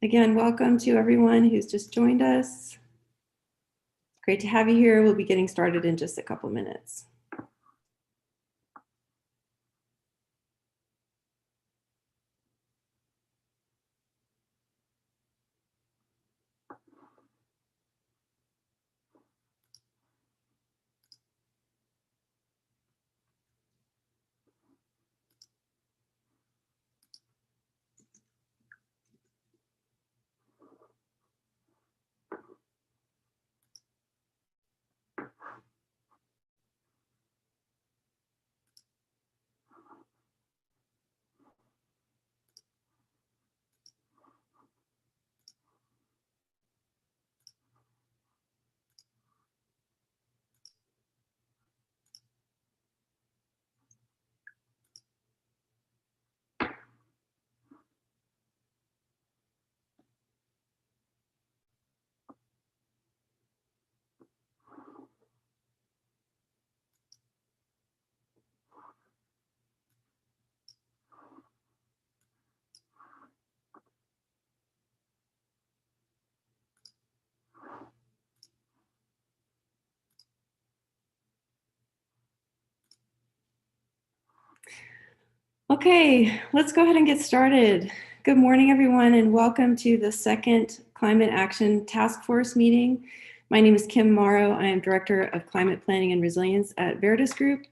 Again, welcome to everyone who's just joined us. Great to have you here. We'll be getting started in just a couple minutes. Okay, let's go ahead and get started. Good morning, everyone, and welcome to the second Climate Action Task Force meeting. My name is Kim Morrow. I am Director of Climate Planning and Resilience at Veritas Group.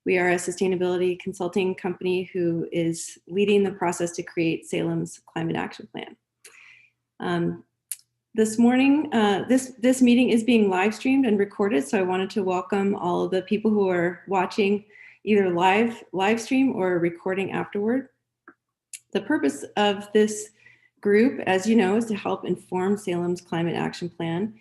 We are a sustainability consulting company who is leading the process to create Salem's Climate Action Plan. This morning, this meeting is being live streamed and recorded, so I wanted to welcome all of the people who are watching either live stream or recording afterward. The purpose of this group, as you know, is to help inform Salem's Climate Action Plan.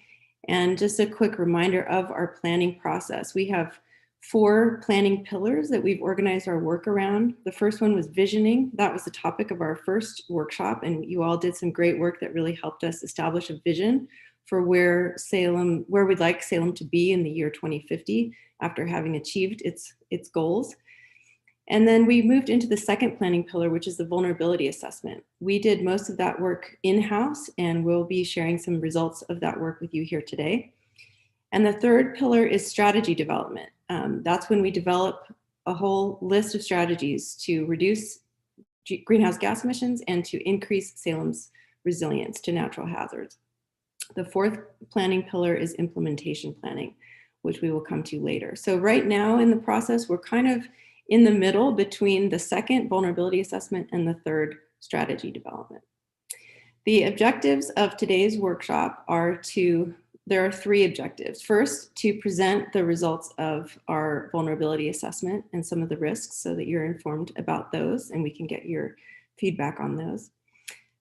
And just a quick reminder of our planning process. We have 4 planning pillars that we've organized our work around. The first one was visioning. That was the topic of our first workshop, and you all did some great work that really helped us establish a vision for where we'd like Salem to be in the year 2050 after having achieved its goals. And then we moved into the second planning pillar, which is the vulnerability assessment. We did most of that work in-house, and we'll be sharing some results of that work with you here today. And the third pillar is strategy development. That's when we develop a whole list of strategies to reduce greenhouse gas emissions and to increase Salem's resilience to natural hazards. The fourth planning pillar is implementation planning, which we will come to later. So right now in the process, we're kind of in the middle between the second vulnerability assessment and the third strategy development. The objectives of today's workshop there are 3 objectives. First, to present the results of our vulnerability assessment and some of the risks so that you're informed about those and we can get your feedback on those.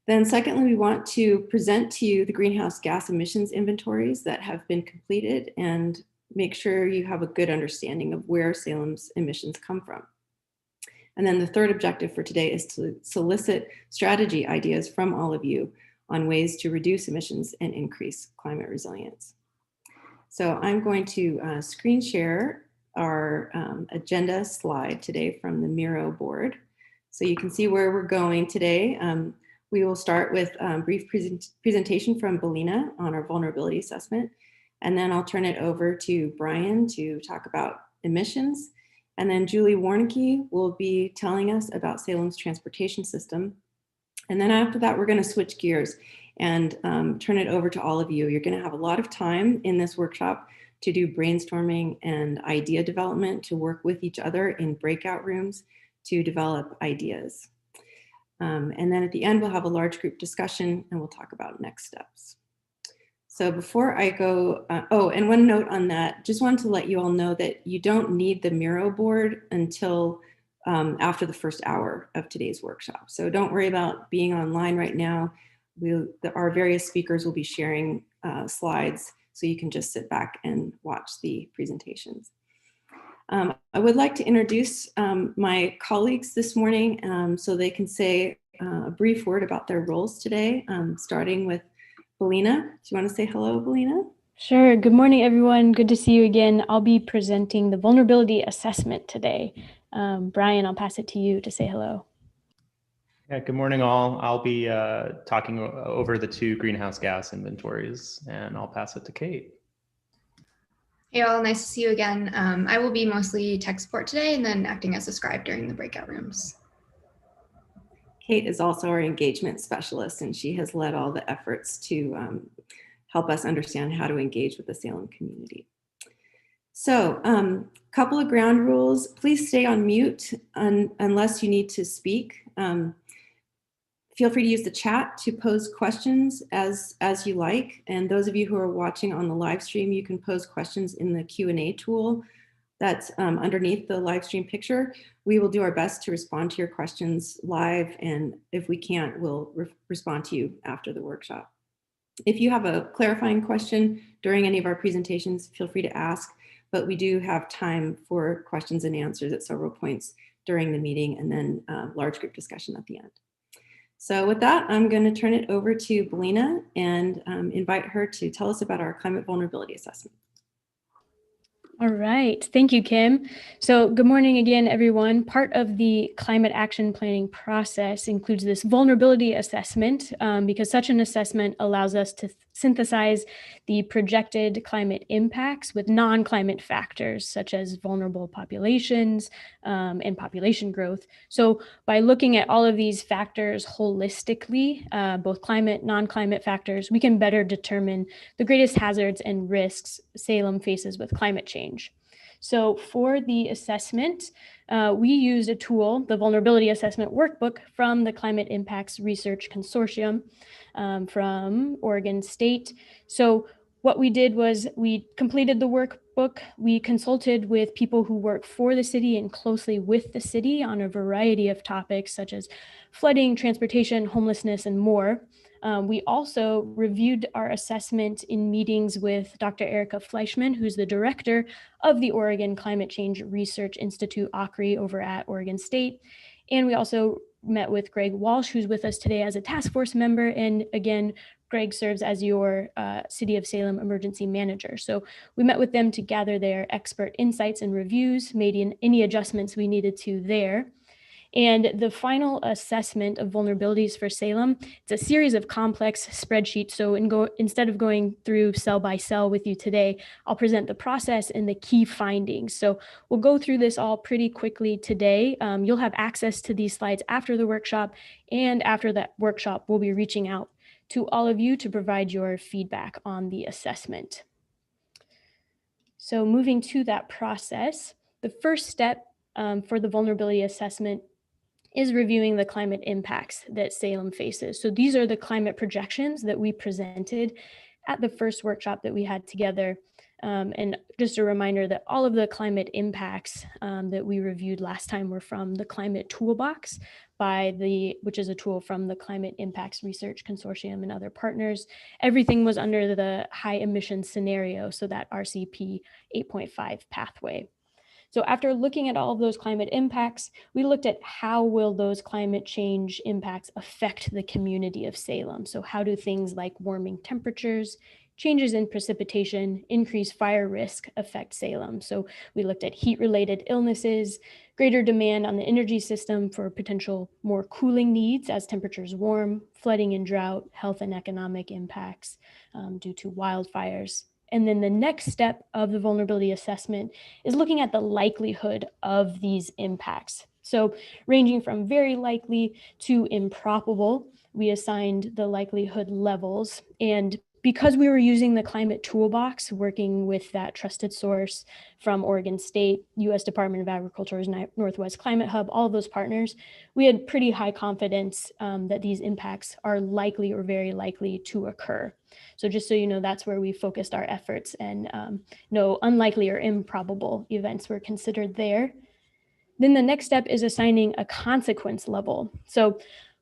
Then secondly, we want to present to you the greenhouse gas emissions inventories that have been completed and make sure you have a good understanding of where Salem's emissions come from. And then the third objective for today is to solicit strategy ideas from all of you on ways to reduce emissions and increase climate resilience. So I'm going to screen share our agenda slide today from the Miro board. So you can see where we're going today. We will start with a brief presentation from Belina on our vulnerability assessment. And then I'll turn it over to Brian to talk about emissions. And then Julie Warnke will be telling us about Salem's transportation system. And then after that, we're going to switch gears and turn it over to all of you. You're going to have a lot of time in this workshop to do brainstorming and idea development, to work with each other in breakout rooms to develop ideas. And then at the end, we'll have a large group discussion and we'll talk about next steps. So before I go, and one note on that, just wanted to let you all know that you don't need the Miro board until after the first hour of today's workshop. So don't worry about being online right now. Our various speakers will be sharing slides, so you can just sit back and watch the presentations. I would like to introduce my colleagues this morning so they can say a brief word about their roles today, starting with Belina. Do you want to say hello, Belina? Sure. Good morning, everyone. Good to see you again. I'll be presenting the vulnerability assessment today. Brian, I'll pass it to you to say hello. Yeah, good morning, all. I'll be talking over the 2 greenhouse gas inventories, and I'll pass it to Kate. Hey all, nice to see you again. I will be mostly tech support today and then acting as a scribe during the breakout rooms. Kate is also our engagement specialist, and she has led all the efforts to help us understand how to engage with the Salem community. So couple of ground rules. Please stay on mute unless you need to speak. Feel free to use the chat to pose questions as you like. And those of you who are watching on the live stream, you can pose questions in the Q&A tool that's underneath the live stream picture. We will do our best to respond to your questions live, and if we can't, we'll respond to you after the workshop. If you have a clarifying question during any of our presentations, feel free to ask, but we do have time for questions and answers at several points during the meeting, and then large group discussion at the end. So with that, I'm going to turn it over to Belina and invite her to tell us about our climate vulnerability assessment. All right. Thank you, Kim. So good morning again, everyone. Part of the climate action planning process includes this vulnerability assessment because such an assessment allows us to synthesize the projected climate impacts with non-climate factors such as vulnerable populations and population growth. So by looking at all of these factors holistically, both climate, non-climate factors, we can better determine the greatest hazards and risks Salem faces with climate change. So for the assessment, we used a tool, the Vulnerability Assessment Workbook from the Climate Impacts Research Consortium from Oregon State. So what we did was we completed the workbook. We consulted with people who work for the city and closely with the city on a variety of topics such as flooding, transportation, homelessness, and more. We also reviewed our assessment in meetings with Dr. Erica Fleischman, who's the director of the Oregon Climate Change Research Institute, OCRI, over at Oregon State. And we also met with Greg Walsh, who's with us today as a task force member. And again, Greg serves as your City of Salem emergency manager. So we met with them to gather their expert insights and reviews, made any adjustments we needed to there. And the final assessment of vulnerabilities for Salem, it's a series of complex spreadsheets. So instead of going through cell by cell with you today, I'll present the process and the key findings. So we'll go through this all pretty quickly today. You'll have access to these slides after the workshop, and after that workshop, we'll be reaching out to all of you to provide your feedback on the assessment. So moving to that process, the first step for the vulnerability assessment is reviewing the climate impacts that Salem faces. So these are the climate projections that we presented at the first workshop that we had together. And just a reminder that all of the climate impacts that we reviewed last time were from the Climate Toolbox, which is a tool from the Climate Impacts Research Consortium and other partners. Everything was under the high emission scenario, so that RCP 8.5 pathway. So after looking at all of those climate impacts, we looked at how will those climate change impacts affect the community of Salem. So how do things like warming temperatures, changes in precipitation, increased fire risk affect Salem? So we looked at heat-related illnesses, greater demand on the energy system for potential more cooling needs as temperatures warm, flooding and drought, health and economic impacts due to wildfires. And then the next step of the vulnerability assessment is looking at the likelihood of these impacts. So ranging from very likely to improbable, we assigned the likelihood levels. And because we were using the Climate Toolbox, working with that trusted source from Oregon State, U.S. Department of Agriculture's Northwest Climate Hub, all of those partners, we had pretty high confidence that these impacts are likely or very likely to occur. So just so you know, that's where we focused our efforts, and no unlikely or improbable events were considered there. Then the next step is assigning a consequence level. So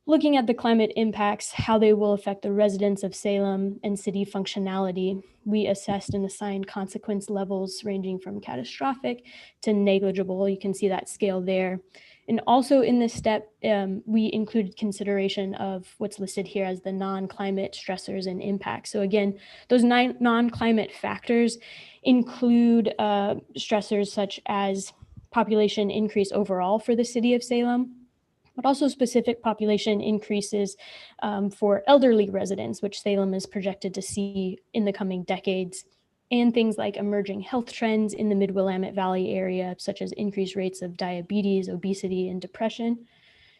looking at the climate impacts, how they will affect the residents of Salem and city functionality, we assessed and assigned consequence levels ranging from catastrophic to negligible. You can see that scale there. And also in this step, we included consideration of what's listed here as the non-climate stressors and impacts. So again, those non-climate factors include stressors such as population increase overall for the city of Salem, but also specific population increases for elderly residents, which Salem is projected to see in the coming decades, and things like emerging health trends in the Mid-Willamette Valley area, such as increased rates of diabetes, obesity, and depression.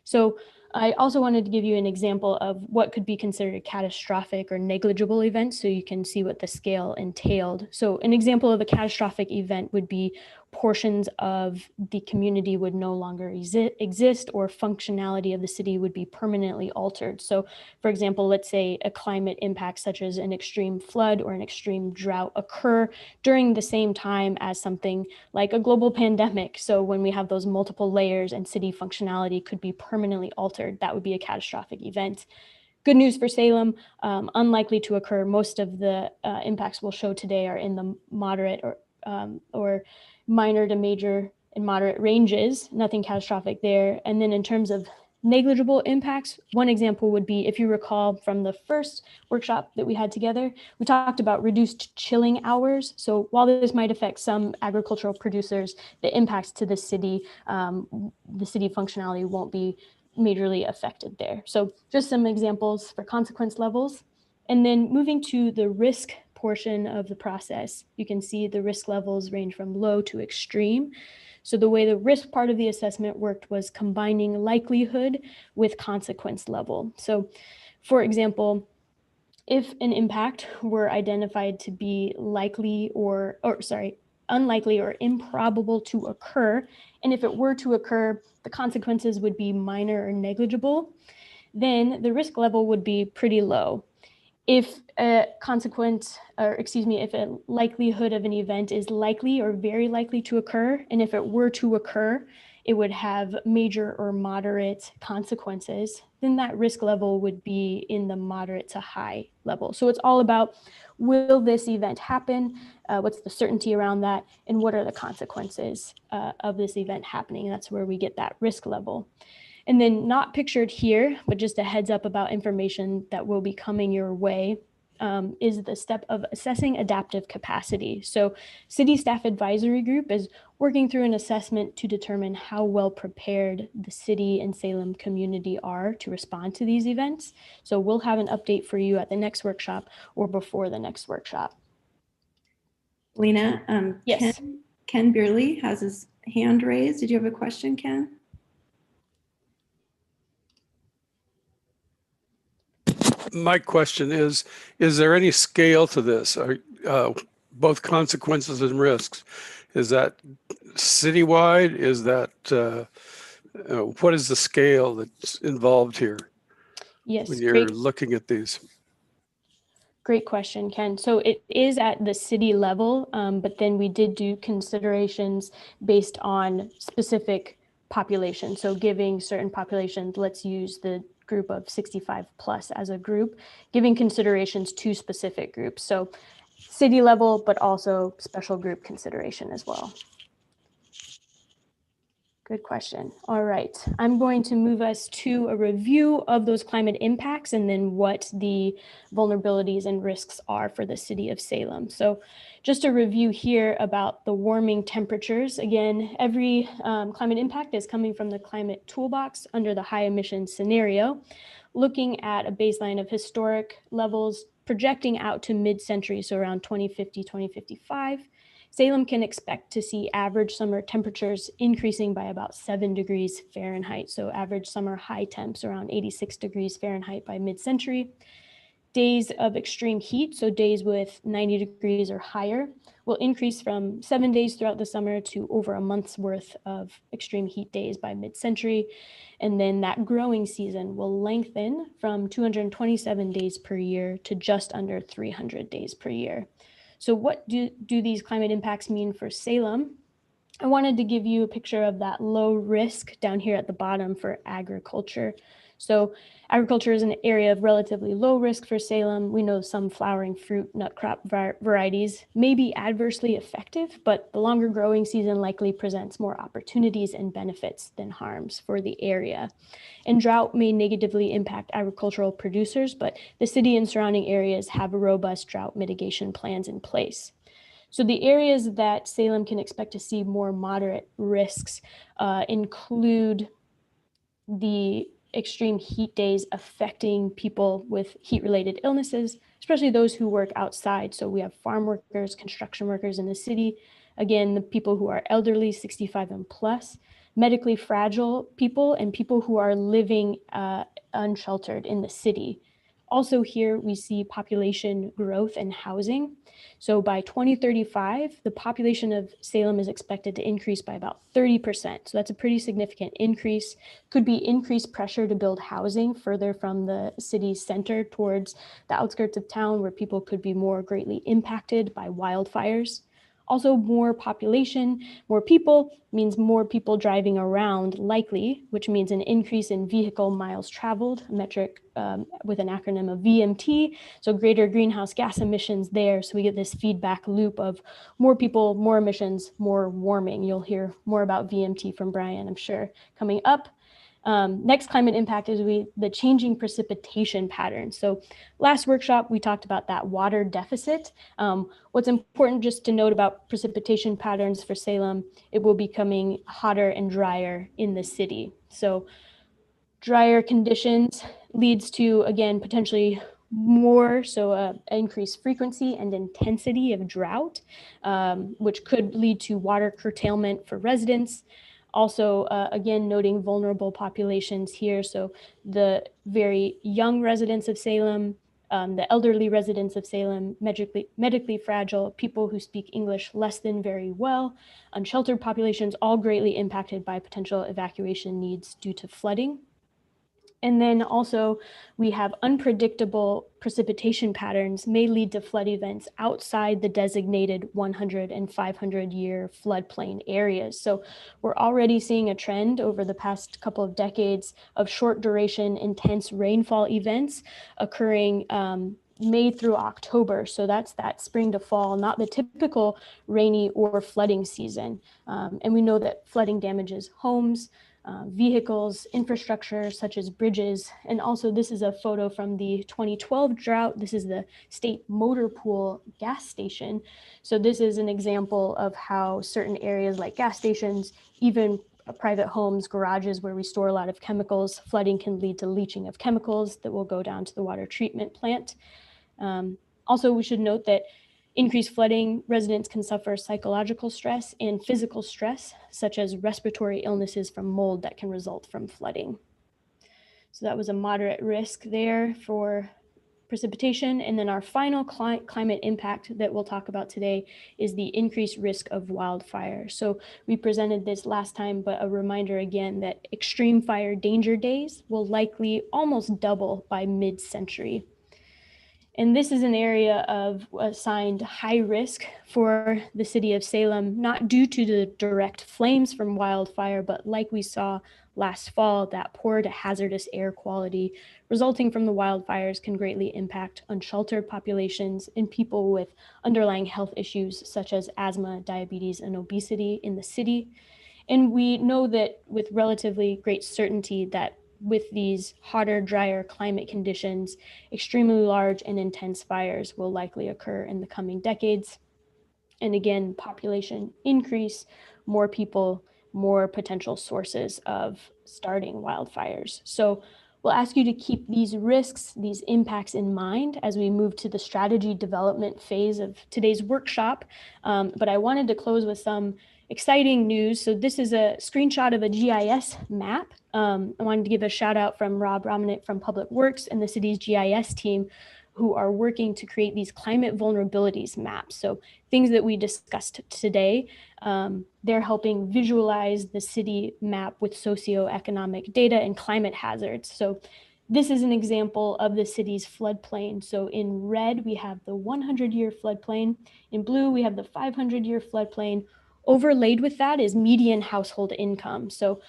So I also wanted to give you an example of what could be considered a catastrophic or negligible event, so you can see what the scale entailed. So an example of a catastrophic event would be portions of the community would no longer exist, or functionality of the city would be permanently altered. So for example, let's say a climate impact such as an extreme flood or an extreme drought occur during the same time as something like a global pandemic. So when we have those multiple layers and city functionality could be permanently altered, that would be a catastrophic event. Good news for Salem, unlikely to occur. Most of the impacts we'll show today are in the moderate or minor to major and moderate ranges, nothing catastrophic there. And then in terms of negligible impacts, one example would be, if you recall from the first workshop that we had together, we talked about reduced chilling hours. So while this might affect some agricultural producers, the impacts to the city functionality won't be majorly affected there. So just some examples for consequence levels. And then moving to the risk portion of the process, you can see the risk levels range from low to extreme. So the way the risk part of the assessment worked was combining likelihood with consequence level. So for example, if an impact were identified to be unlikely or improbable to occur, and if it were to occur, the consequences would be minor or negligible, then the risk level would be pretty low. If a likelihood of an event is likely or very likely to occur, and if it were to occur, it would have major or moderate consequences, then that risk level would be in the moderate to high level. So it's all about, will this event happen? What's the certainty around that? And what are the consequences of this event happening? That's where we get that risk level. And then not pictured here, but just a heads up about information that will be coming your way, is the step of assessing adaptive capacity. So City Staff Advisory Group is working through an assessment to determine how well prepared the city and Salem community are to respond to these events. So we'll have an update for you at the next workshop or before the next workshop. Lena, Yes. Ken Beerley has his hand raised. Did you have a question, Ken? My question is there any scale to this? Both consequences and risks? Is that citywide? Is that, what is the scale that's involved here? Yes, when you're looking at these? Great question, Ken. So it is at the city level, but then we did do considerations based on specific population. So giving certain populations, let's use the group of 65 plus as a group, giving considerations to specific groups. So city level, but also special group consideration as well. Good question. All right, I'm going to move us to a review of those climate impacts and then what the vulnerabilities and risks are for the city of Salem. So just a review here about the warming temperatures. Again, every climate impact is coming from the climate toolbox under the high emission scenario, looking at a baseline of historic levels, projecting out to mid-century, so around 2050, 2055. Salem can expect to see average summer temperatures increasing by about 7 degrees Fahrenheit. So average summer high temps around 86 degrees Fahrenheit by mid-century. Days of extreme heat, so days with 90 degrees or higher, will increase from 7 days throughout the summer to over a month's worth of extreme heat days by mid-century. And then that growing season will lengthen from 227 days per year to just under 300 days per year. So what do these climate impacts mean for Salem? I wanted to give you a picture of that low risk down here at the bottom for agriculture. So agriculture is an area of relatively low risk for Salem. We know some flowering fruit nut crop varieties may be adversely effective, but the longer growing season likely presents more opportunities and benefits than harms for the area. And drought may negatively impact agricultural producers, but the city and surrounding areas have robust drought mitigation plans in place. So the areas that Salem can expect to see more moderate risks include the extreme heat days affecting people with heat-related illnesses, especially those who work outside. So we have farm workers, construction workers in the city. Again, the people who are elderly, 65 and plus, medically fragile people, and people who are living unsheltered in the city. Also here, we see population growth and housing. So by 2035, the population of Salem is expected to increase by about 30%. So that's a pretty significant increase. Could be increased pressure to build housing further from the city's center towards the outskirts of town, where people could be more greatly impacted by wildfires. Also, more population, more people means more people driving around likely, which means an increase in vehicle miles traveled, a metric with an acronym of VMT, so greater greenhouse gas emissions there. So we get this feedback loop of more people, more emissions, more warming. You'll hear more about VMT from Brian, I'm sure, coming up. Next climate impact is the changing precipitation patterns. So last workshop, we talked about that water deficit. What's important just to note about precipitation patterns for Salem, it will be becoming hotter and drier in the city. So drier conditions leads to, again, potentially more, so increased frequency and intensity of drought, which could lead to water curtailment for residents. Also, again, noting vulnerable populations here. So the very young residents of Salem, the elderly residents of Salem, medically fragile, people who speak English less than very well, unsheltered populations, all greatly impacted by potential evacuation needs due to flooding. And then also we have unpredictable precipitation patterns may lead to flood events outside the designated 100 and 500 year floodplain areas. So we're already seeing a trend over the past couple of decades of short duration, intense rainfall events occurring May through October. So that's that spring to fall, not the typical rainy or flooding season. And we know that flooding damages homes, vehicles, infrastructure such as bridges. And also this is a photo from the 2012 drought. This is the state motor pool gas station. So this is an example of how certain areas like gas stations, even private homes, garages where we store a lot of chemicals, flooding can lead to leaching of chemicals that will go down to the water treatment plant. Also, we should note that increased flooding, residents can suffer psychological stress and physical stress, such as respiratory illnesses from mold that can result from flooding. So that was a moderate risk there for precipitation. And then our final climate impact that we'll talk about today is the increased risk of wildfire. So we presented this last time, but a reminder again that extreme fire danger days will likely almost double by mid-century. And this is an area of assigned high risk for the city of Salem, not due to the direct flames from wildfire, but like we saw last fall, that poor to hazardous air quality resulting from the wildfires can greatly impact unsheltered populations and people with underlying health issues such as asthma, diabetes, and obesity in the city. And we know that with relatively great certainty that with these hotter, drier climate conditions, extremely large and intense fires will likely occur in the coming decades. And again, population increase, more people, more potential sources of starting wildfires. So we'll ask you to keep these risks, these impacts in mind as we move to the strategy development phase of today's workshop. But I wanted to close with some exciting news. So this is a screenshot of a GIS map. I wanted to give a shout out from Rob Romanek from Public Works and the city's GIS team who are working to create these climate vulnerabilities maps. So things that we discussed today, they're helping visualize the city map with socioeconomic data and climate hazards. So this is an example of the city's floodplain. So in red, we have the 100-year floodplain. In blue, we have the 500-year floodplain. Overlaid with that is median household income. So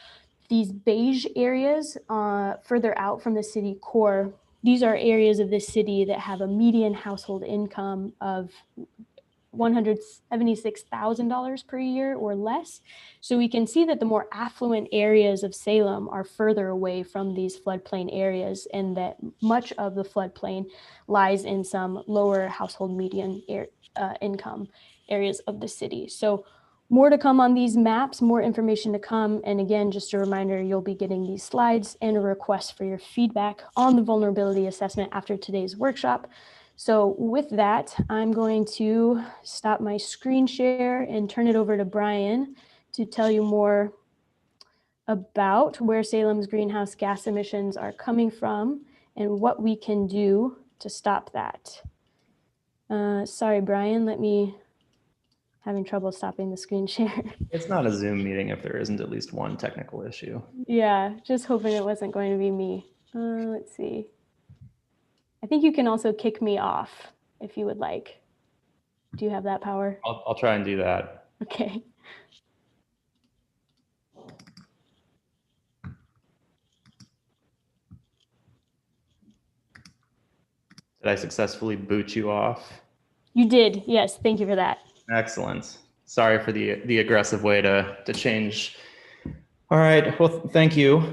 These beige areas further out from the city core, these are areas of the city that have a median household income of $176,000 per year or less. So we can see that the more affluent areas of Salem are further away from these floodplain areas, and that much of the floodplain lies in some lower household median income areas of the city. So more to come on these maps, more information to come. And again, just a reminder, you'll be getting these slides and a request for your feedback on the vulnerability assessment after today's workshop. So with that, I'm going to stop my screen share and turn it over to Brian to tell you more about where Salem's greenhouse gas emissions are coming from and what we can do to stop that. Sorry, Brian, having trouble stopping the screen share. It's not a Zoom meeting if there isn't at least one technical issue. Yeah, just hoping it wasn't going to be me. Let's see. I think you can also kick me off if you would like. Do you have that power? I'll try and do that. Okay. Did I successfully boot you off? You did, yes. Thank you for that. Excellent. Sorry for the aggressive way to change. All right. Well, thank you.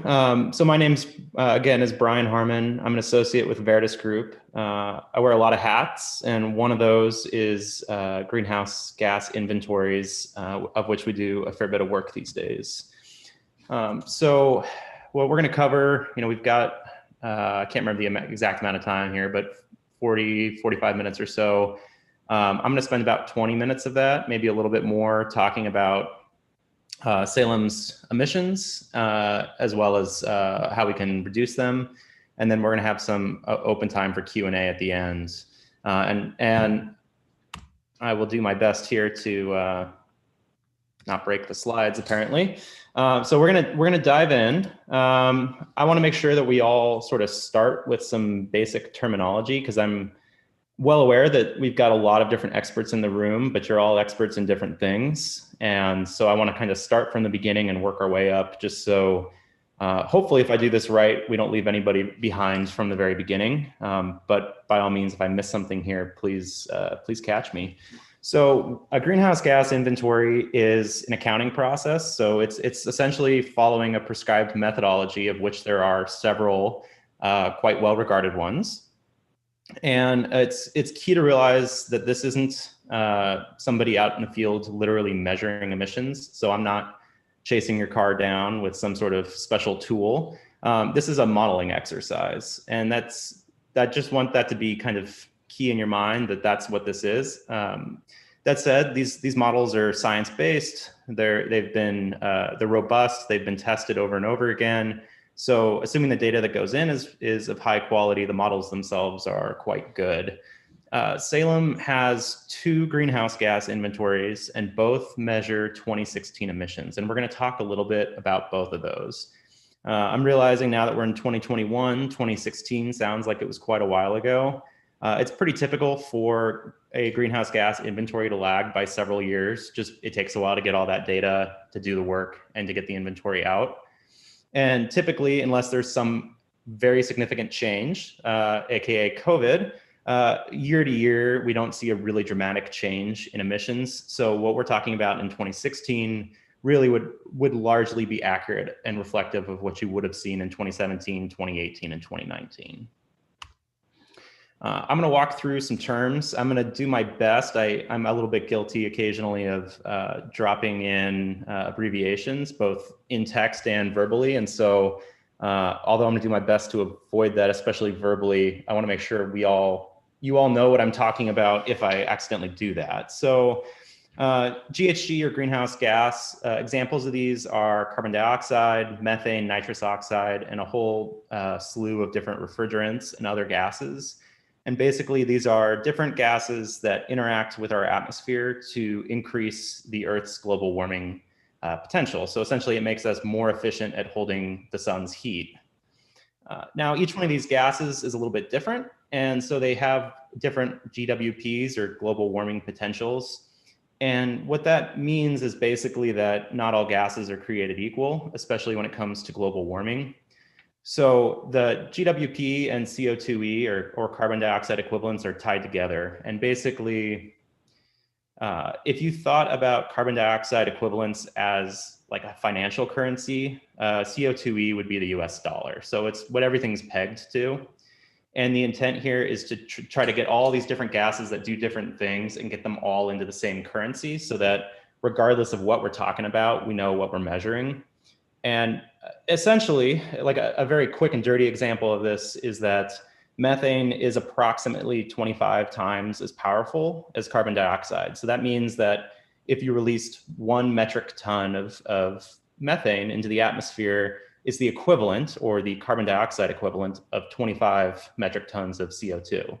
So my name's again is Brian Harmon. I'm an associate with Veritas Group. I wear a lot of hats, and one of those is greenhouse gas inventories, of which we do a fair bit of work these days. So what we're going to cover, we've got I can't remember the exact amount of time here, but 45 minutes or so. I'm going to spend about 20 minutes of that, maybe a little bit more, talking about Salem's emissions, as well as how we can reduce them. And then we're going to have some open time for Q&A at the end. And I will do my best here to not break the slides, apparently. So we're gonna dive in. I want to make sure that we all sort of start with some basic terminology, because I'm well aware that we've got a lot of different experts in the room, but you're all experts in different things. And so I want to kind of start from the beginning and work our way up, just so hopefully if I do this right, we don't leave anybody behind from the very beginning. But by all means, if I miss something here, please catch me. So a greenhouse gas inventory is an accounting process. So it's essentially following a prescribed methodology, of which there are several quite well-regarded ones. And it's key to realize that this isn't somebody out in the field literally measuring emissions. So I'm not chasing your car down with some sort of special tool. This is a modeling exercise. And I just want that to be kind of key in your mind, that that's what this is. That said, these models are science-based. They're robust. They've been tested over and over again. So assuming the data that goes in is of high quality, the models themselves are quite good. Salem has 2 greenhouse gas inventories, and both measure 2016 emissions. And we're going to talk a little bit about both of those. I'm realizing now that we're in 2021, 2016 sounds like it was quite a while ago. It's pretty typical for a greenhouse gas inventory to lag by several years. Just it takes a while to get all that data, to do the work, and to get the inventory out. And typically, unless there's some very significant change, aka COVID, year to year, we don't see a really dramatic change in emissions. So what we're talking about in 2016 really would largely be accurate and reflective of what you would have seen in 2017, 2018, and 2019. I'm going to walk through some terms. I'm going to do my best. I'm a little bit guilty occasionally of dropping in abbreviations, both in text and verbally. And so although I'm going to do my best to avoid that, especially verbally, I want to make sure you all know what I'm talking about if I accidentally do that. So GHG, or greenhouse gas, examples of these are carbon dioxide, methane, nitrous oxide, and a whole slew of different refrigerants and other gases. And basically, these are different gases that interact with our atmosphere to increase the Earth's global warming potential. So essentially, it makes us more efficient at holding the sun's heat. Now, each one of these gases is a little bit different. And so they have different GWPs, or global warming potentials. And what that means is basically that not all gases are created equal, especially when it comes to global warming. So the GWP and CO2e or carbon dioxide equivalents are tied together. And basically, if you thought about carbon dioxide equivalents as like a financial currency, CO2e would be the US dollar. So it's what everything's pegged to. And the intent here is to try to get all these different gases that do different things and get them all into the same currency so that regardless of what we're talking about, we know what we're measuring. And essentially, like a very quick and dirty example of this is that methane is approximately 25 times as powerful as carbon dioxide. So that means that if you released 1 metric ton of methane into the atmosphere, is the equivalent or the carbon dioxide equivalent of 25 metric tons of CO2.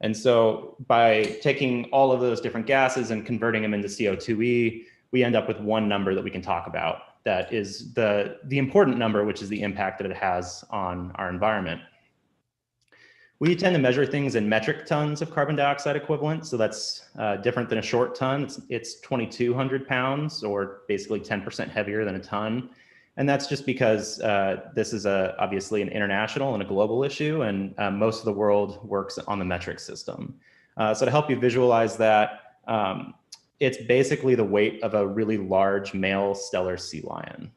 And so by taking all of those different gases and converting them into CO2e, we end up with one number that we can talk about that is the important number, which is the impact that it has on our environment. We tend to measure things in metric tons of carbon dioxide equivalent. So that's different than a short ton. It's 2,200 pounds, or basically 10% heavier than a ton. And that's just because this is obviously an international and a global issue, and most of the world works on the metric system. So to help you visualize that, it's basically the weight of a really large male stellar sea lion.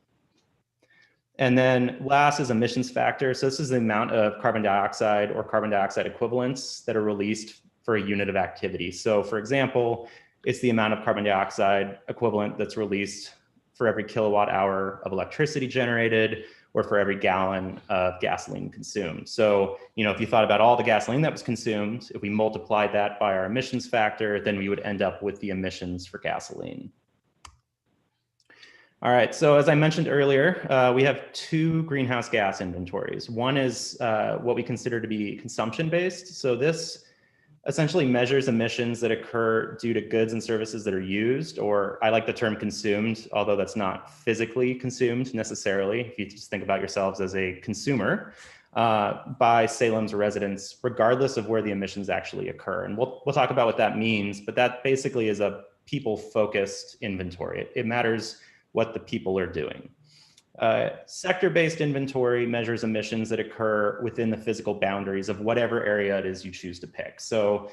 And then last is emissions factor. So this is the amount of carbon dioxide or carbon dioxide equivalents that are released for a unit of activity. So for example, it's the amount of carbon dioxide equivalent that's released for every kilowatt hour of electricity generated or for every gallon of gasoline consumed. So, if you thought about all the gasoline that was consumed, if we multiplied that by our emissions factor, then we would end up with the emissions for gasoline. All right, so as I mentioned earlier, we have 2 greenhouse gas inventories. One is what we consider to be consumption-based. So this essentially measures emissions that occur due to goods and services that are used, or I like the term consumed, although that's not physically consumed necessarily. If you just think about yourselves as a consumer, by Salem's residents, regardless of where the emissions actually occur. And we'll talk about what that means, but that basically is a people-focused inventory. It matters what the people are doing. Sector-based inventory measures emissions that occur within the physical boundaries of whatever area it is you choose to pick. So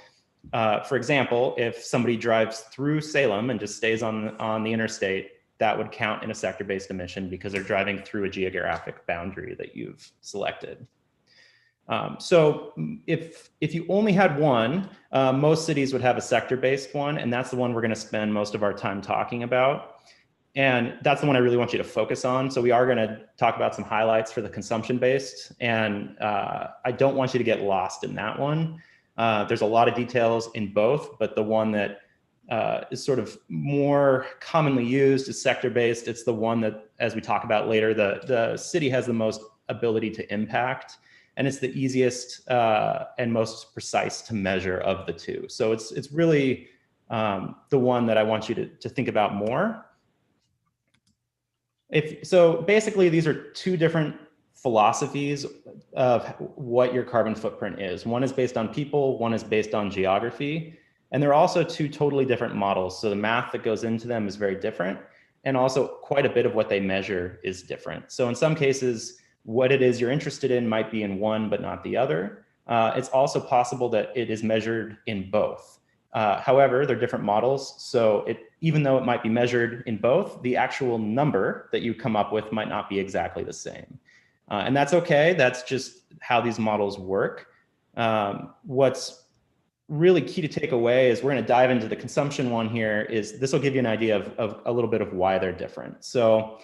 for example, if somebody drives through Salem and just stays on the interstate, that would count in a sector-based emission because they're driving through a geographic boundary that you've selected. So if you only had one, most cities would have a sector-based one, and that's the one we're going to spend most of our time talking about. And that's the one I really want you to focus on. So we are going to talk about some highlights for the consumption-based, and I don't want you to get lost in that one. There's a lot of details in both, but the one that is sort of more commonly used is sector-based. It's the one that, as we talk about later, the city has the most ability to impact, and it's the easiest and most precise to measure of the two. So it's really the one that I want you to think about more. So basically, these are 2 different philosophies of what your carbon footprint is. One is based on people, one is based on geography. And they're also 2 totally different models. So the math that goes into them is very different. And also quite a bit of what they measure is different. So in some cases, what it is you're interested in might be in one, but not the other. It's also possible that it is measured in both. However, they're different models. So even though it might be measured in both, the actual number that you come up with might not be exactly the same. And that's okay. That's just how these models work. What's really key to take away is we're going to dive into the consumption one here. This will give you an idea of a little bit of why they're different. So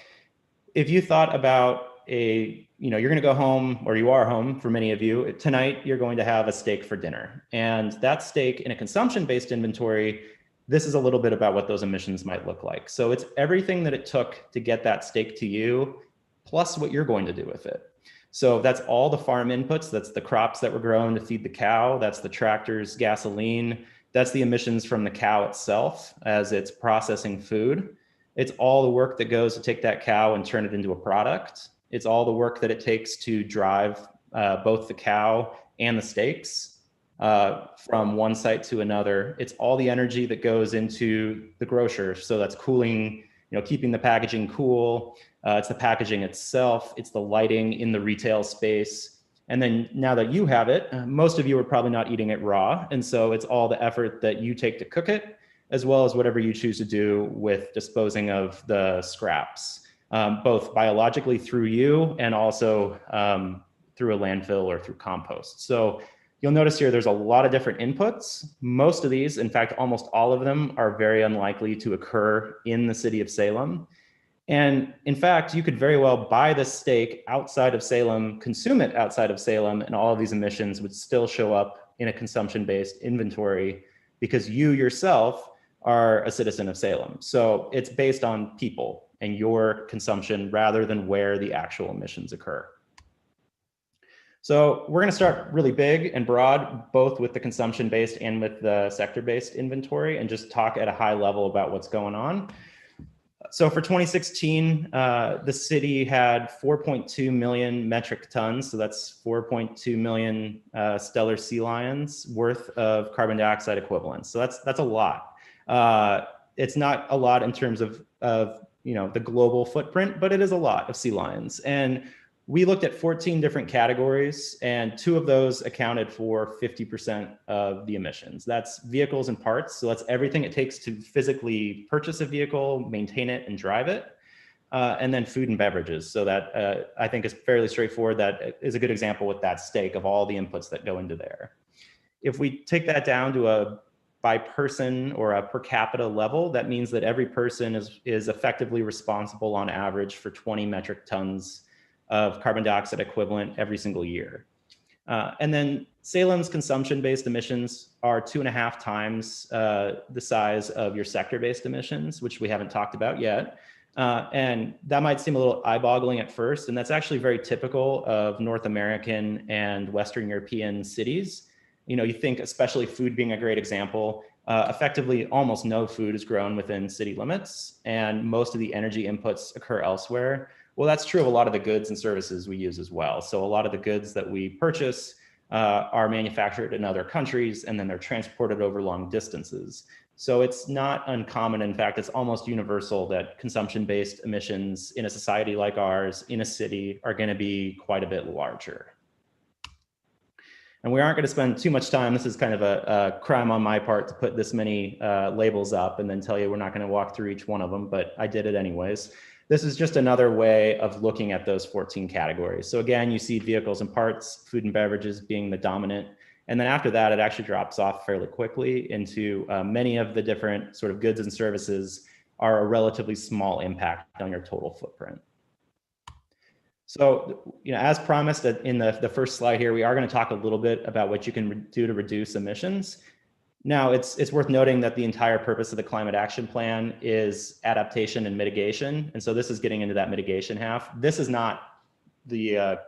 if you thought about you're going to go home, or you are home for many of you, tonight you're going to have a steak for dinner. And that steak in a consumption-based inventory, this is a little bit about what those emissions might look like. So it's everything that it took to get that steak to you, plus what you're going to do with it. So that's all the farm inputs. That's the crops that were grown to feed the cow. That's the tractor's gasoline. That's the emissions from the cow itself as it's processing food. It's all the work that goes to take that cow and turn it into a product. It's all the work that it takes to drive both the cow and the steaks. from one site to another. It's all the energy that goes into the grocer. So that's cooling, keeping the packaging cool. It's the packaging itself. It's the lighting in the retail space. And then now that you have it, most of you are probably not eating it raw. And so it's all the effort that you take to cook it, as well as whatever you choose to do with disposing of the scraps, both biologically through you and also through a landfill or through compost. So you'll notice here there's a lot of different inputs. Most of these, in fact, almost all of them, are very unlikely to occur in the city of Salem. And in fact, you could very well buy this steak outside of Salem, consume it outside of Salem, and all of these emissions would still show up in a consumption-based inventory because you yourself are a citizen of Salem. So it's based on people and your consumption rather than where the actual emissions occur. So we're going to start really big and broad, both with the consumption-based and with the sector-based inventory, and just talk at a high level about what's going on. So for 2016, the city had 4.2 million metric tons. So that's 4.2 million stellar sea lions worth of carbon dioxide equivalents. So that's a lot. It's not a lot in terms of the global footprint, but it is a lot of sea lions. And we looked at 14 different categories, and 2 of those accounted for 50% of the emissions. That's vehicles and parts. So that's everything it takes to physically purchase a vehicle, maintain it, and drive it. And then food and beverages. So that I think is fairly straightforward. That is a good example with that steak of all the inputs that go into there. If we take that down to a by person or a per capita level, that means that every person is effectively responsible on average for 20 metric tons of carbon dioxide equivalent every single year. And then Salem's consumption-based emissions are 2.5 times the size of your sector-based emissions, which we haven't talked about yet. And that might seem a little eye-boggling at first, and that's actually very typical of North American and Western European cities. You think, especially food being a great example, effectively almost no food is grown within city limits, and most of the energy inputs occur elsewhere. Well, that's true of a lot of the goods and services we use as well. So a lot of the goods that we purchase are manufactured in other countries, and then they're transported over long distances. So it's not uncommon. In fact, it's almost universal that consumption-based emissions in a society like ours, in a city, are going to be quite a bit larger. And we aren't going to spend too much time. This is kind of a crime on my part to put this many labels up and then tell you we're not going to walk through each one of them, but I did it anyways. This is just another way of looking at those 14 categories. So again, you see vehicles and parts, food and beverages being the dominant. And then after that, it actually drops off fairly quickly into many of the different sort of goods and services are a relatively small impact on your total footprint. So, as promised in the first slide here, we are going to talk a little bit about what you can do to reduce emissions. Now, it's worth noting that the entire purpose of the Climate Action Plan is adaptation and mitigation. And so this is getting into that mitigation half. This is not the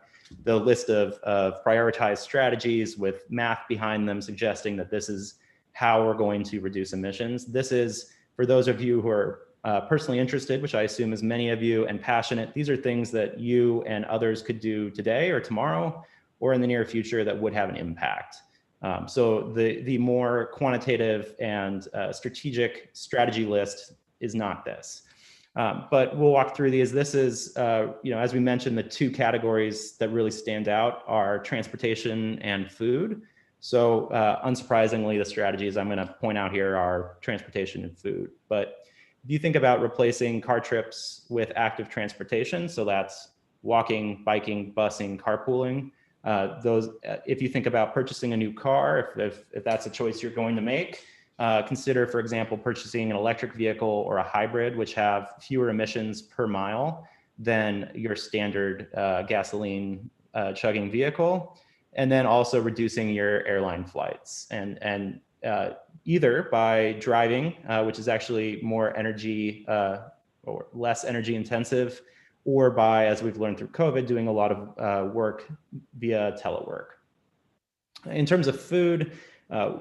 list of prioritized strategies with math behind them suggesting that this is how we're going to reduce emissions. This is, for those of you who are personally interested, which I assume is many of you, and passionate, these are things that you and others could do today or tomorrow or in the near future that would have an impact. So the more quantitative and strategic strategy list is not this. But we'll walk through these. This is, as we mentioned, the 2 categories that really stand out are transportation and food. So unsurprisingly, the strategies I'm going to point out here are transportation and food. But if you think about replacing car trips with active transportation, so that's walking, biking, busing, carpooling, if you think about purchasing a new car, if that's a choice you're going to make, consider, for example, purchasing an electric vehicle or a hybrid, which have fewer emissions per mile than your standard gasoline chugging vehicle, and then also reducing your airline flights, and either by driving, which is actually more energy or less energy intensive, or by, as we've learned through COVID, doing a lot of work via telework. In terms of food,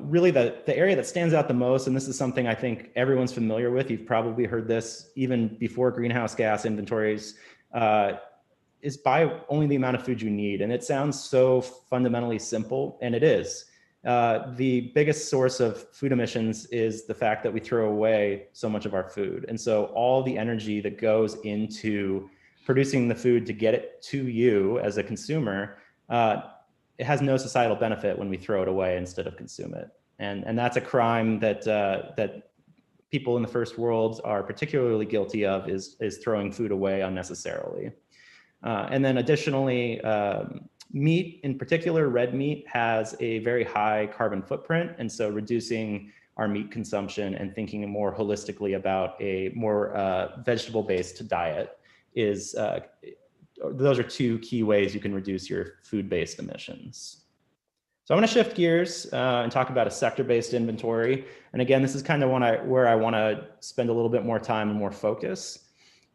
really the area that stands out the most, and this is something I think everyone's familiar with, you've probably heard this even before greenhouse gas inventories, is buy only the amount of food you need. And it sounds so fundamentally simple, and it is. the biggest source of food emissions is the fact that we throw away so much of our food. And so all the energy that goes into producing the food to get it to you as a consumer, it has no societal benefit when we throw it away instead of consume it. And that's a crime that, that people in the first world are particularly guilty of, is throwing food away unnecessarily. And then additionally, meat, in particular, red meat, has a very high carbon footprint. And so reducing our meat consumption and thinking more holistically about a more vegetable-based diet is, those are two key ways you can reduce your food-based emissions. So I'm going to shift gears and talk about a sector-based inventory. And again, this is kind of where I want to spend a little bit more time and more focus.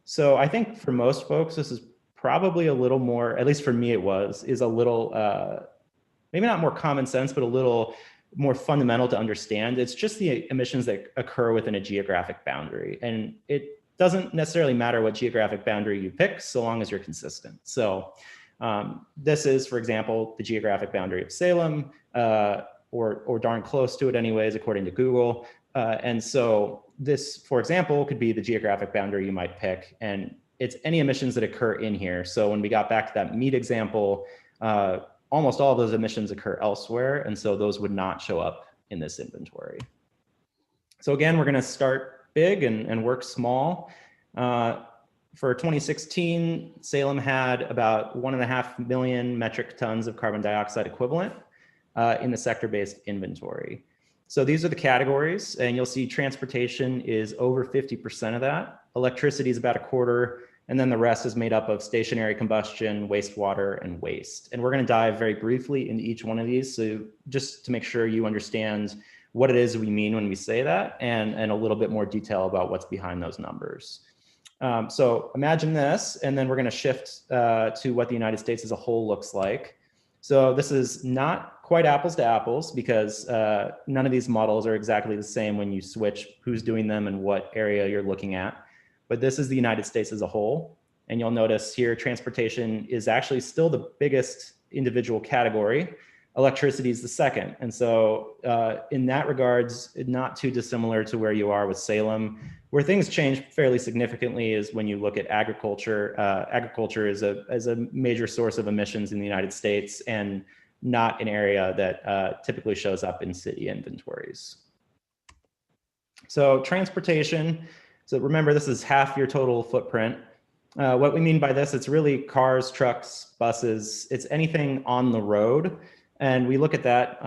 So I think for most folks, this is probably a little more, at least for me is a little, maybe not more common sense, but a little more fundamental to understand. It's just the emissions that occur within a geographic boundary. And it doesn't necessarily matter what geographic boundary you pick, so long as you're consistent. So this is, for example, the geographic boundary of Salem, or darn close to it anyways, according to Google. And so this, for example, could be the geographic boundary you might pick, and it's any emissions that occur in here. So when we got back to that meat example, almost all of those emissions occur elsewhere, and so those would not show up in this inventory. So again, we're going to start big and work small. For 2016, Salem had about 1.5 million metric tons of carbon dioxide equivalent in the sector-based inventory. So these are the categories, and you'll see transportation is over 50% of that. Electricity is about 1/4, and then the rest is made up of stationary combustion, wastewater, and waste. And we're going to dive very briefly into each one of these, so just to make sure you understand what it is we mean when we say that, and a little bit more detail about what's behind those numbers. So imagine this, and then we're going to shift to what the United States as a whole looks like. So this is not quite apples to apples, because none of these models are exactly the same when you switch who's doing them and what area you're looking at. But this is the United States as a whole. And you'll notice here, transportation is actually still the biggest individual category. Electricity is the second. And so in that regards, not too dissimilar to where you are with Salem. Where things change fairly significantly is when you look at agriculture. Agriculture is a major source of emissions in the United States, and not an area that typically shows up in city inventories. So transportation, so remember, this is half your total footprint. What we mean by this, it's really cars, trucks, buses, it's anything on the road. And we look at that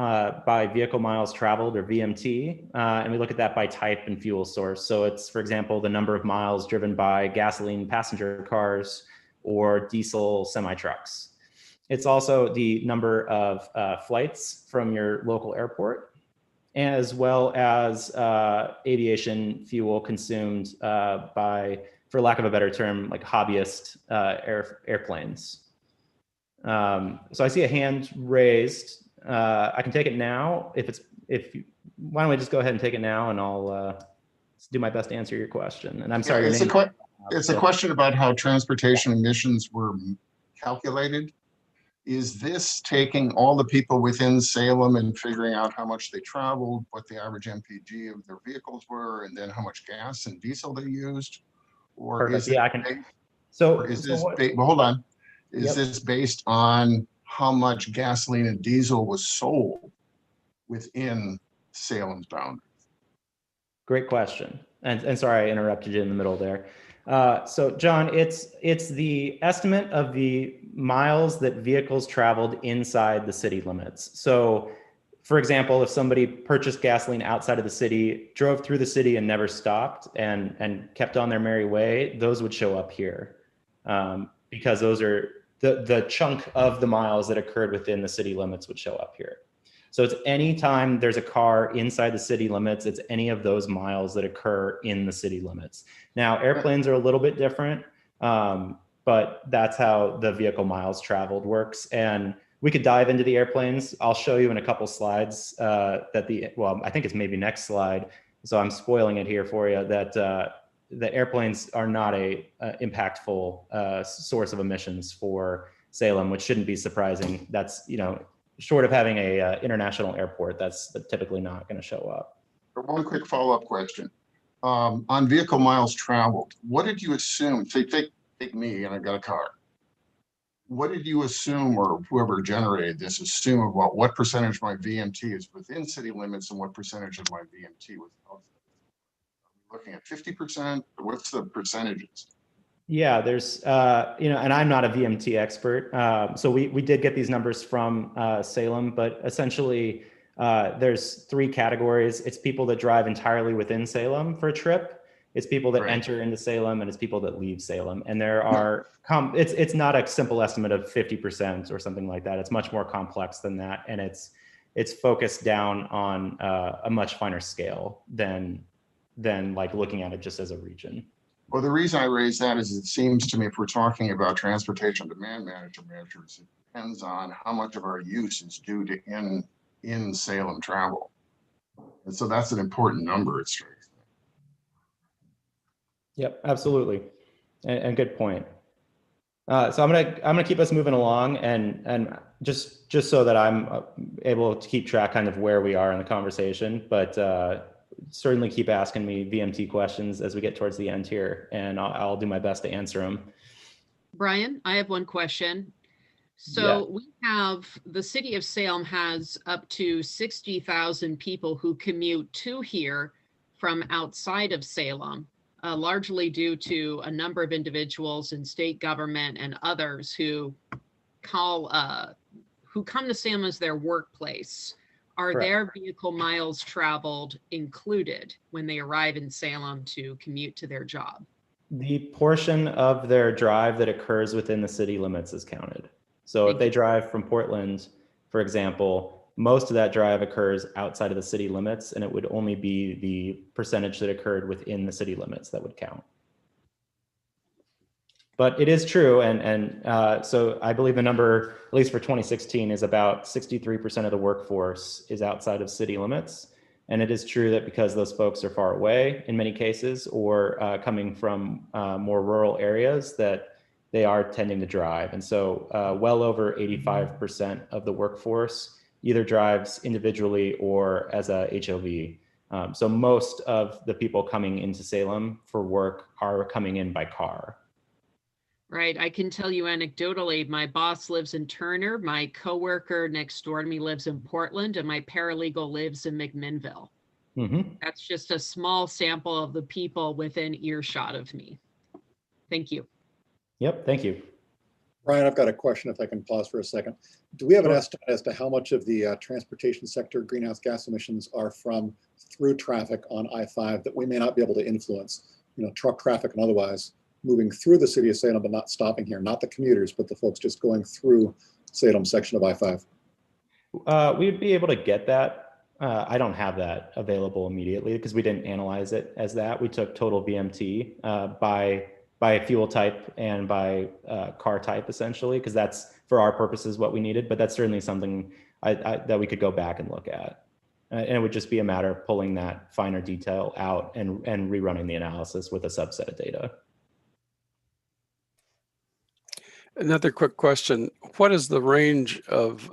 by vehicle miles traveled, or VMT, and we look at that by type and fuel source. So it's, for example, the number of miles driven by gasoline passenger cars or diesel semi-trucks. It's also the number of flights from your local airport, as well as aviation fuel consumed by, for lack of a better term, like hobbyist airplanes. So I see a hand raised. I can take it now. Why don't we just go ahead and take it now, and I'll do my best to answer your question. And I'm sorry. It's a question about how transportation emissions were calculated. Is this taking all the people within Salem and figuring out how much they traveled, what the average MPG of their vehicles were, and then how much gas and diesel they used? Or Perfect. is it, yeah, I can. Hold on. Is this based on how much gasoline and diesel was sold within Salem's boundaries? Great question. And sorry, I interrupted you in the middle there. So John, it's the estimate of the miles that vehicles traveled inside the city limits. So for example, if somebody purchased gasoline outside of the city, drove through the city and never stopped and kept on their merry way, those would show up here. Because those are the chunk of the miles that occurred within the city limits would show up here. So it's any time there's a car inside the city limits, it's any of those miles that occur in the city limits. Now, airplanes are a little bit different, but that's how the vehicle miles traveled works. And we could dive into the airplanes. I'll show you in a couple slides I think it's maybe next slide. So I'm spoiling it here for you, that the airplanes are not a impactful source of emissions for Salem, which shouldn't be surprising. That's, short of having a international airport, that's typically not going to show up. One quick follow-up question. On vehicle miles traveled, what did you assume? Say, take me and I've got a car. What did you assume, or whoever generated this, assume about what percentage of my VMT is within city limits and what percentage of my VMT was outside? Are we looking at 50%? What's the percentages? Yeah, there's, and I'm not a VMT expert. So we did get these numbers from Salem, but essentially there's 3 categories. It's people that drive entirely within Salem for a trip. It's people that enter into Salem, and it's people that leave Salem. And there are, it's not a simple estimate of 50% or something like that. It's much more complex than that. And it's focused down on a much finer scale than like looking at it just as a region. Well, the reason I raise that is it seems to me if we're talking about transportation demand management measures, it depends on how much of our use is due to in Salem travel. And so that's an important number, it strikes me. Yep, absolutely, and good point. So I'm gonna keep us moving along, and just so that I'm able to keep track kind of where we are in the conversation, but certainly keep asking me VMT questions as we get towards the end here, and I'll do my best to answer them. Brian, I have one question. So we have, the city of Salem has up to 60,000 people who commute to here from outside of Salem, largely due to a number of individuals in state government and others who come to Salem as their workplace. Are their vehicle miles traveled included when they arrive in Salem to commute to their job? The portion of their drive that occurs within the city limits is counted. So if they drive from Portland, for example, most of that drive occurs outside of the city limits, and it would only be the percentage that occurred within the city limits that would count. But it is true, and so I believe the number, at least for 2016, is about 63% of the workforce is outside of city limits. And it is true that because those folks are far away in many cases, or coming from more rural areas, that they are tending to drive. And so well over 85% of the workforce either drives individually or as a HOV. So most of the people coming into Salem for work are coming in by car. Right. I can tell you anecdotally, my boss lives in Turner, my coworker next door to me lives in Portland, and my paralegal lives in McMinnville. Mm-hmm. That's just a small sample of the people within earshot of me. Thank you. Yep. Thank you. Brian, I've got a question if I can pause for a second. Do we have an estimate as to how much of the transportation sector greenhouse gas emissions are from through traffic on I-5 that we may not be able to influence, truck traffic and otherwise, moving through the city of Salem but not stopping here, not the commuters, but the folks just going through Salem section of I-5? We'd be able to get that. I don't have that available immediately because we didn't analyze it as that. We took total VMT by fuel type and by car type, essentially, because that's, for our purposes, what we needed. But that's certainly something that we could go back and look at. And it would just be a matter of pulling that finer detail out and rerunning the analysis with a subset of data. Another quick question. What is the range of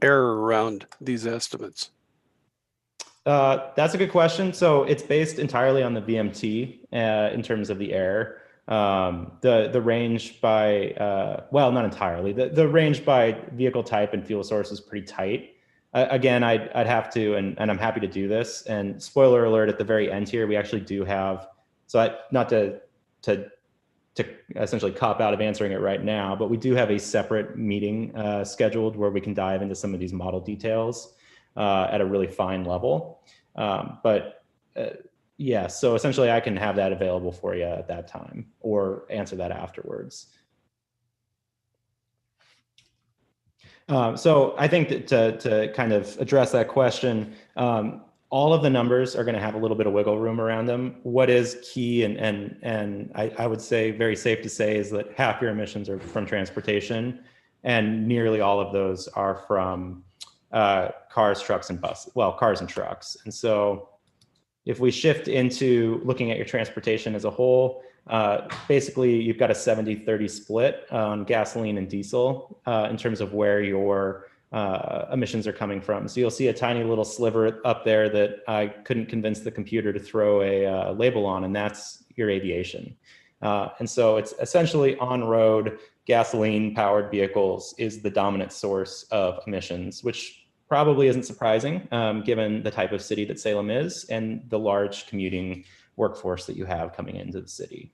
error around these estimates? That's a good question. So it's based entirely on the VMT in terms of the error. The range by, well, not entirely. The range by vehicle type and fuel source is pretty tight. Again, I'd have to, and I'm happy to do this. And spoiler alert, at the very end here, we actually do have, so not to essentially cop out of answering it right now, but we do have a separate meeting scheduled where we can dive into some of these model details at a really fine level. Yeah, so essentially I can have that available for you at that time or answer that afterwards. So I think that to kind of address that question, all of the numbers are going to have a little bit of wiggle room around them. What is key, and I would say very safe to say, is that half your emissions are from transportation, and nearly all of those are from cars, trucks, and buses. Well, cars and trucks. And so if we shift into looking at your transportation as a whole, basically you've got a 70-30 split on gasoline and diesel in terms of where your emissions are coming from. So you'll see a tiny little sliver up there that I couldn't convince the computer to throw a label on, and that's your aviation. And so it's essentially on-road gasoline-powered vehicles is the dominant source of emissions, which probably isn't surprising given the type of city that Salem is and the large commuting workforce that you have coming into the city.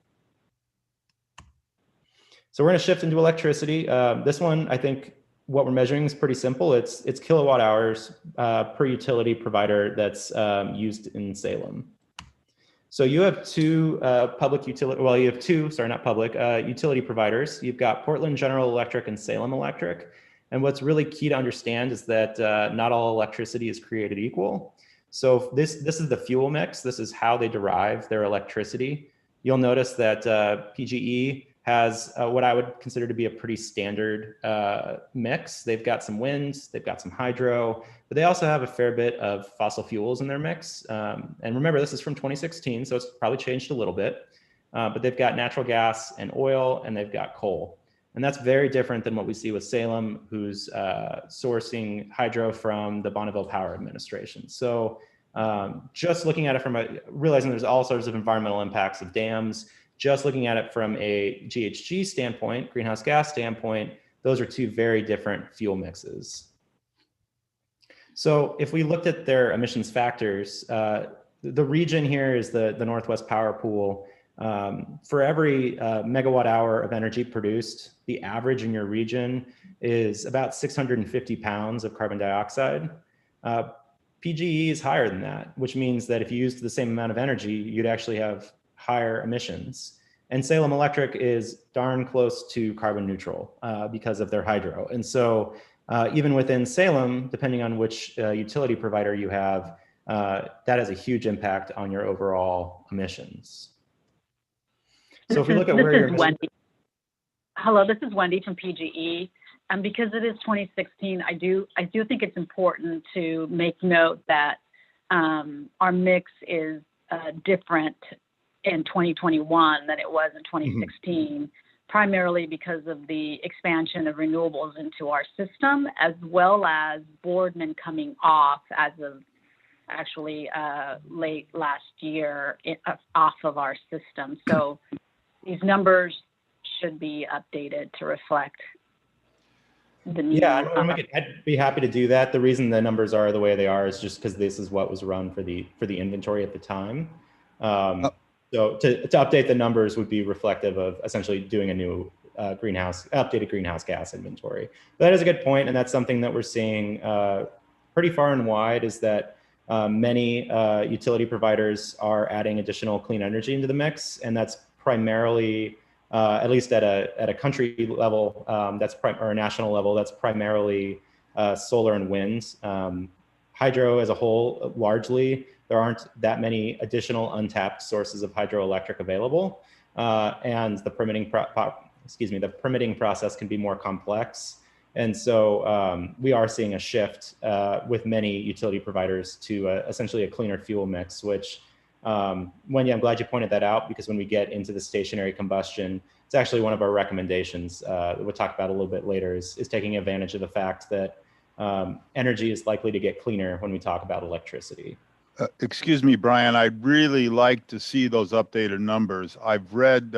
So we're going to shift into electricity. This one, I think what we're measuring is pretty simple. It's kilowatt hours per utility provider that's used in Salem. So you have two public utility, well, you have two, sorry, not public, utility providers. You've got Portland General Electric and Salem Electric. And what's really key to understand is that not all electricity is created equal. So this is the fuel mix. This is how they derive their electricity. You'll notice that PGE has what I would consider to be a pretty standard mix. They've got some wind, they've got some hydro, but they also have a fair bit of fossil fuels in their mix. And remember, this is from 2016, so it's probably changed a little bit. But they've got natural gas and oil, and they've got coal. And that's very different than what we see with Salem, who's sourcing hydro from the Bonneville Power Administration. So just looking at it from realizing there's all sorts of environmental impacts of dams, just looking at it from a GHG standpoint, greenhouse gas standpoint, those are two very different fuel mixes. So if we looked at their emissions factors, the region here is the Northwest Power Pool. For every megawatt hour of energy produced, the average in your region is about 650 pounds of carbon dioxide. PGE is higher than that, which means that if you used the same amount of energy, you'd actually have higher emissions. And Salem Electric is darn close to carbon neutral because of their hydro. And so even within Salem, depending on which utility provider you have, that has a huge impact on your overall emissions. So if we look at where your Wendy. Hello, this is Wendy from PGE. And because it is 2016, I do think it's important to make note that our mix is different in 2021 than it was in 2016, primarily because of the expansion of renewables into our system, as well as Boardman coming off as of actually late last year off of our system. So these numbers should be updated to reflect the new. Yeah, I'd be happy to do that. The reason the numbers are the way they are is just because this is what was run for the inventory at the time. So to update the numbers would be reflective of essentially doing a new updated greenhouse gas inventory. But that is a good point, and that's something that we're seeing pretty far and wide, is that many utility providers are adding additional clean energy into the mix, and that's primarily, at least at a country level, or a national level, that's primarily solar and wind. Hydro as a whole, largely, there aren't that many additional untapped sources of hydroelectric available, and the permitting process can be more complex. And so we are seeing a shift with many utility providers to essentially a cleaner fuel mix, which, Wendy, I'm glad you pointed that out, because when we get into the stationary combustion, it's actually one of our recommendations that we'll talk about a little bit later, is taking advantage of the fact that energy is likely to get cleaner when we talk about electricity. Excuse me, Brian, I'd really like to see those updated numbers. I've read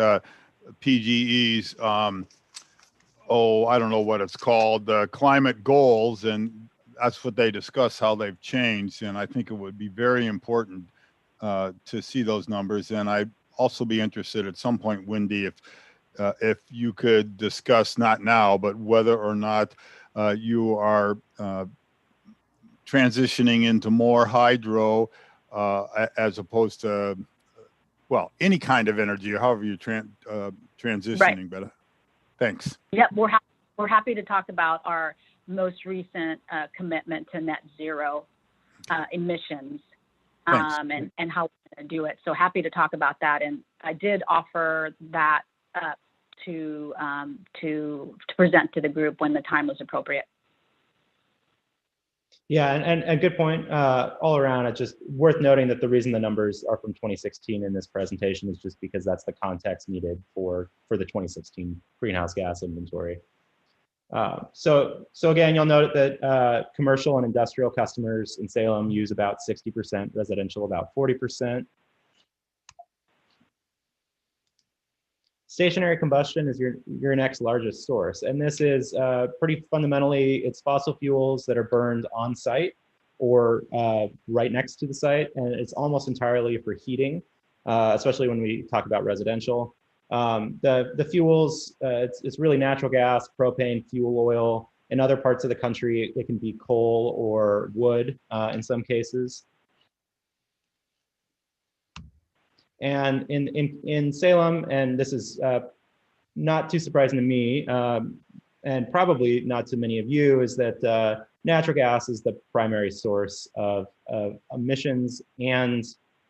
PGE's, I don't know what it's called, climate goals, and that's what they discuss, how they've changed. And I think it would be very important to see those numbers. And I'd also be interested at some point, Wendy, if you could discuss, not now, but whether or not you are transitioning into more hydro as opposed to, well, any kind of energy, or however you're transitioning. Right. But thanks. Yep, we're happy to talk about our most recent commitment to net zero emissions and how we're going to do it. So happy to talk about that. And I did offer that up to present to the group when the time was appropriate. Yeah, and good point all around. It's just worth noting that the reason the numbers are from 2016 in this presentation is just because that's the context needed for the 2016 greenhouse gas inventory. So again, you'll note that commercial and industrial customers in Salem use about 60%, residential about 40%. Stationary combustion is your next largest source. And this is pretty fundamentally, it's fossil fuels that are burned on site or right next to the site. And it's almost entirely for heating, especially when we talk about residential. The fuels, it's really natural gas, propane, fuel oil. In other parts of the country, it can be coal or wood in some cases. And in Salem, and this is not too surprising to me, and probably not to many of you, is that natural gas is the primary source of emissions and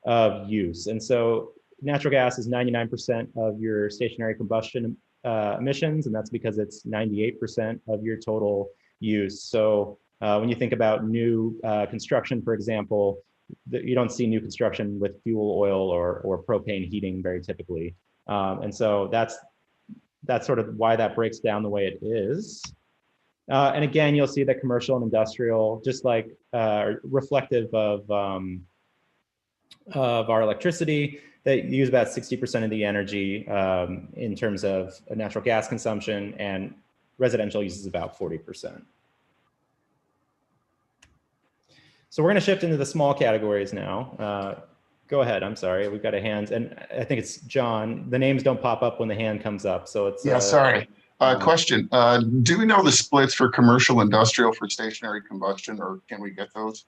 of use. And so natural gas is 99% of your stationary combustion emissions, and that's because it's 98% of your total use. So when you think about new construction, for example, you don't see new construction with fuel oil or propane heating very typically. And so that's sort of why that breaks down the way it is. And again, you'll see that commercial and industrial, just like reflective of our electricity, they use about 60% of the energy in terms of natural gas consumption, and residential uses about 40%. So we're going to shift into the small categories now. Go ahead. I'm sorry. We've got a hand, and I think it's John. The names don't pop up when the hand comes up, so it's yeah. Sorry. Question: do we know the splits for commercial, industrial for stationary combustion, or can we get those?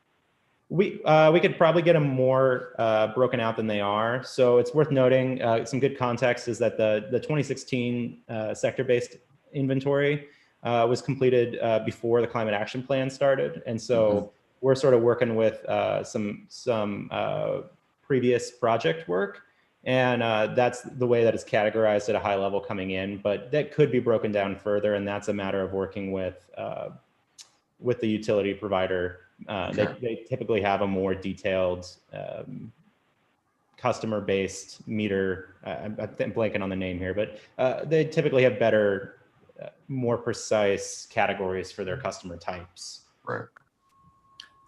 We could probably get them more broken out than they are. So it's worth noting some good context is that the 2016 sector-based inventory was completed before the climate action plan started, and so we're sort of working with some previous project work, and that's the way that it's categorized at a high level coming in. But that could be broken down further, and that's a matter of working with the utility provider. They typically have a more detailed customer-based meter. I'm blanking on the name here, but they typically have better, more precise categories for their customer types. Right.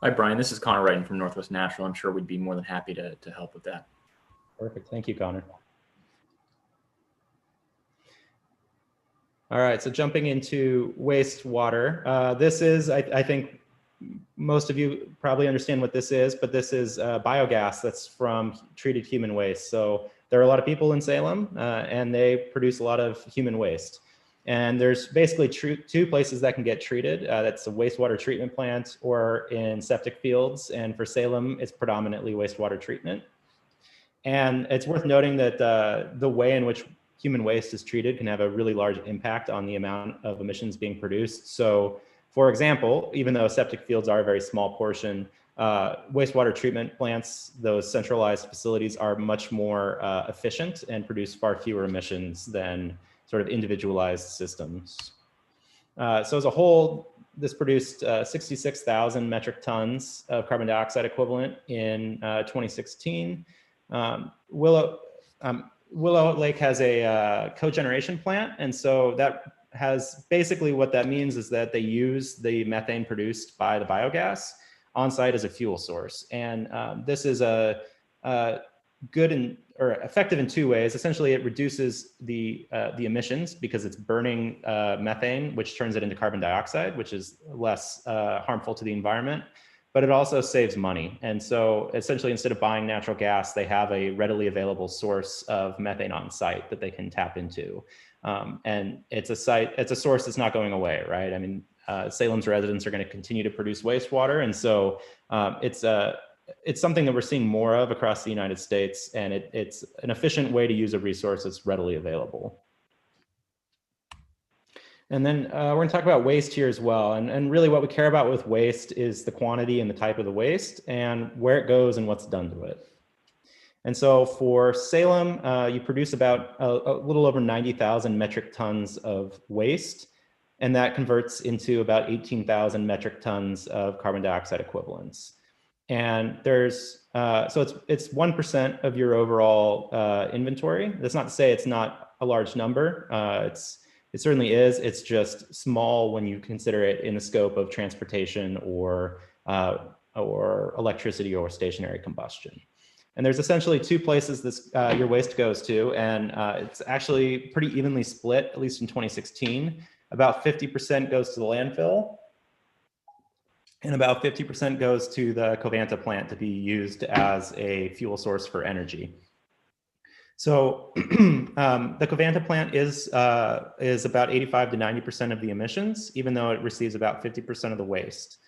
Hi, Brian. This is Connor Wrighton from Northwest Nashville. I'm sure we'd be more than happy to help with that. Perfect. Thank you, Connor. All right. So jumping into wastewater. This is, I think most of you probably understand what this is, but this is biogas that's from treated human waste. So there are a lot of people in Salem and they produce a lot of human waste. And there's basically two places that can get treated. That's a wastewater treatment plant or in septic fields. And for Salem, it's predominantly wastewater treatment. And it's worth noting that the way in which human waste is treated can have a really large impact on the amount of emissions being produced. So for example, even though septic fields are a very small portion, wastewater treatment plants, those centralized facilities are much more efficient and produce far fewer emissions than sort of individualized systems. So as a whole, this produced 66,000 metric tons of carbon dioxide equivalent in 2016. Willow Lake has a cogeneration plant, and so that has basically what that means is that they use the methane produced by the biogas on site as a fuel source. And this is a good or effective in two ways. Essentially, it reduces the emissions because it's burning methane, which turns it into carbon dioxide, which is less harmful to the environment. But it also saves money. And so essentially, instead of buying natural gas, they have a readily available source of methane on site that they can tap into. And it's a source that's not going away, right? I mean, Salem's residents are going to continue to produce wastewater. And so it's something that we're seeing more of across the United States. And it's an efficient way to use a resource that's readily available. And then we're going to talk about waste here as well. And really what we care about with waste is the quantity and the type of the waste and where it goes and what's done to it. And so for Salem, you produce about a little over 90,000 metric tons of waste, and that converts into about 18,000 metric tons of carbon dioxide equivalents. And there's, so it's 1% of your overall inventory. That's not to say it's not a large number. It certainly is. It's just small when you consider it in the scope of transportation or electricity or stationary combustion. And there's essentially two places this your waste goes to, and it's actually pretty evenly split, at least in 2016. About 50% goes to the landfill, and about 50% goes to the Covanta plant to be used as a fuel source for energy. So the Covanta plant is about 85 to 90% of the emissions, even though it receives about 50% of the waste.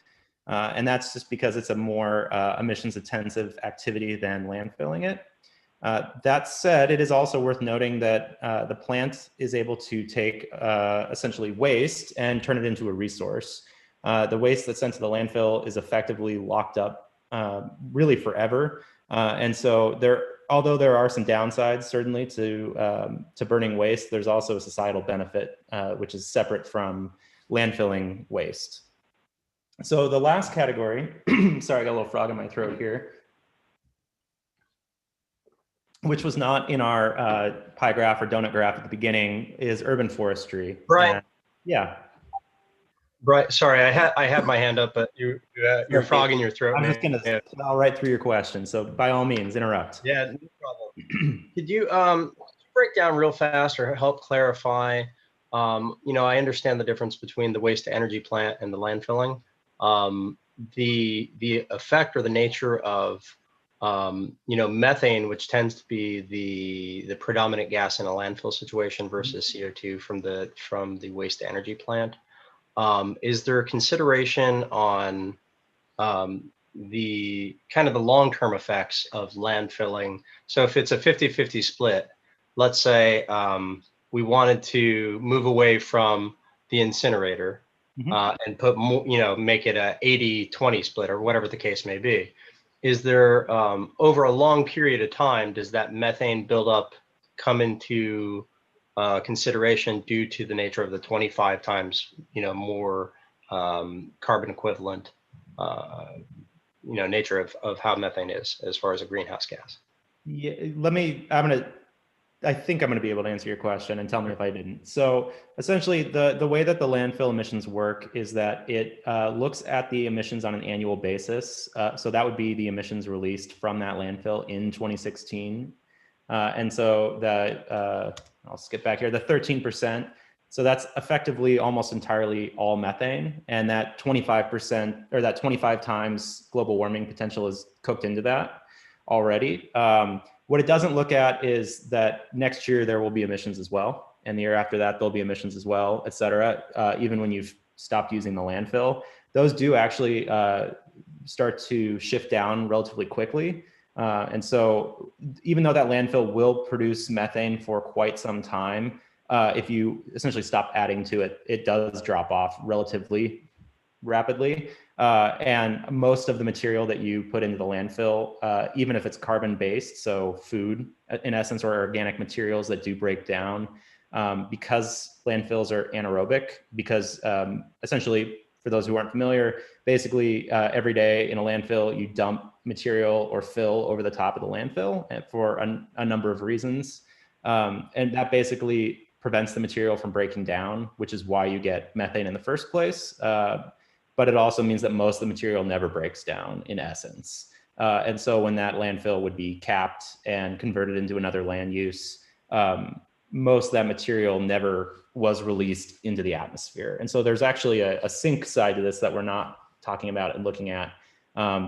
And that's just because it's a more emissions intensive activity than landfilling it. That said, it is also worth noting that the plant is able to take essentially waste and turn it into a resource. The waste that's sent to the landfill is effectively locked up really forever. And so although there are some downsides certainly to burning waste, there's also a societal benefit, which is separate from landfilling waste. So the last category, sorry, I got a little frog in my throat here, which was not in our pie graph or donut graph at the beginning, is urban forestry. Brian. Yeah. Brian, sorry, I had my hand up, but your frog in your throat. I'm just going to plow right through your question. So by all means, interrupt. Yeah, no problem. Could you break down real fast or help clarify? I understand the difference between the waste to energy plant and the landfilling. The effect or the nature of methane, which tends to be the predominant gas in a landfill situation, versus CO2 from the waste to energy plant. Is there a consideration on the kind of the long-term effects of landfilling? So if it's a 50-50 split, let's say we wanted to move away from the incinerator and put more, make it a 80-20 split or whatever the case may be. Is there over a long period of time, does that methane buildup come into consideration due to the nature of the 25 times more carbon equivalent nature of how methane is as far as a greenhouse gas? Yeah, I think I'm going to be able to answer your question, and tell me if I didn't. So essentially the way that the landfill emissions work is that it looks at the emissions on an annual basis. So that would be the emissions released from that landfill in 2016. And so I'll skip back here, the 13%. So that's effectively almost entirely all methane. And that 25% or that 25 times global warming potential is cooked into that already. What it doesn't look at is that next year there will be emissions as well. And the year after that, there'll be emissions as well, et cetera. Even when you've stopped using the landfill, those do actually start to shift down relatively quickly. And so even though that landfill will produce methane for quite some time, if you essentially stop adding to it, it does drop off relatively rapidly. And most of the material that you put into the landfill, even if it's carbon-based, so food in essence, or organic materials that do break down, because landfills are anaerobic, because essentially, for those who aren't familiar, basically every day in a landfill, you dump material or fill over the top of the landfill for a number of reasons. And that basically prevents the material from breaking down, which is why you get methane in the first place. But it also means that most of the material never breaks down in essence. And so when that landfill would be capped and converted into another land use, most of that material never was released into the atmosphere. And so there's actually a sink side to this that we're not talking about and looking at,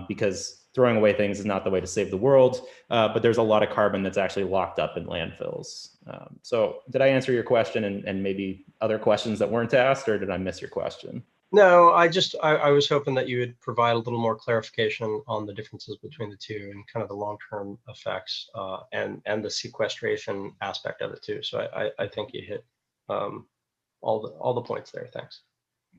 because throwing away things is not the way to save the world, but there's a lot of carbon that's actually locked up in landfills. So did I answer your question and maybe other questions that weren't asked, or did I miss your question? No, I was hoping that you would provide a little more clarification on the differences between the two and kind of the long-term effects and the sequestration aspect of it too. So I think you hit all the points there. Thanks.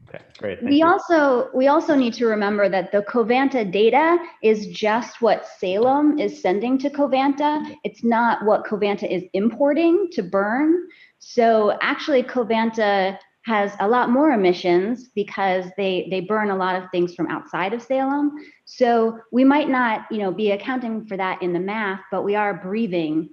Okay, great. We also need to remember that the Covanta data is just what Salem is sending to Covanta. It's not what Covanta is importing to burn. So actually Covanta has a lot more emissions because they burn a lot of things from outside of Salem. So we might not, be accounting for that in the math, but we are breathing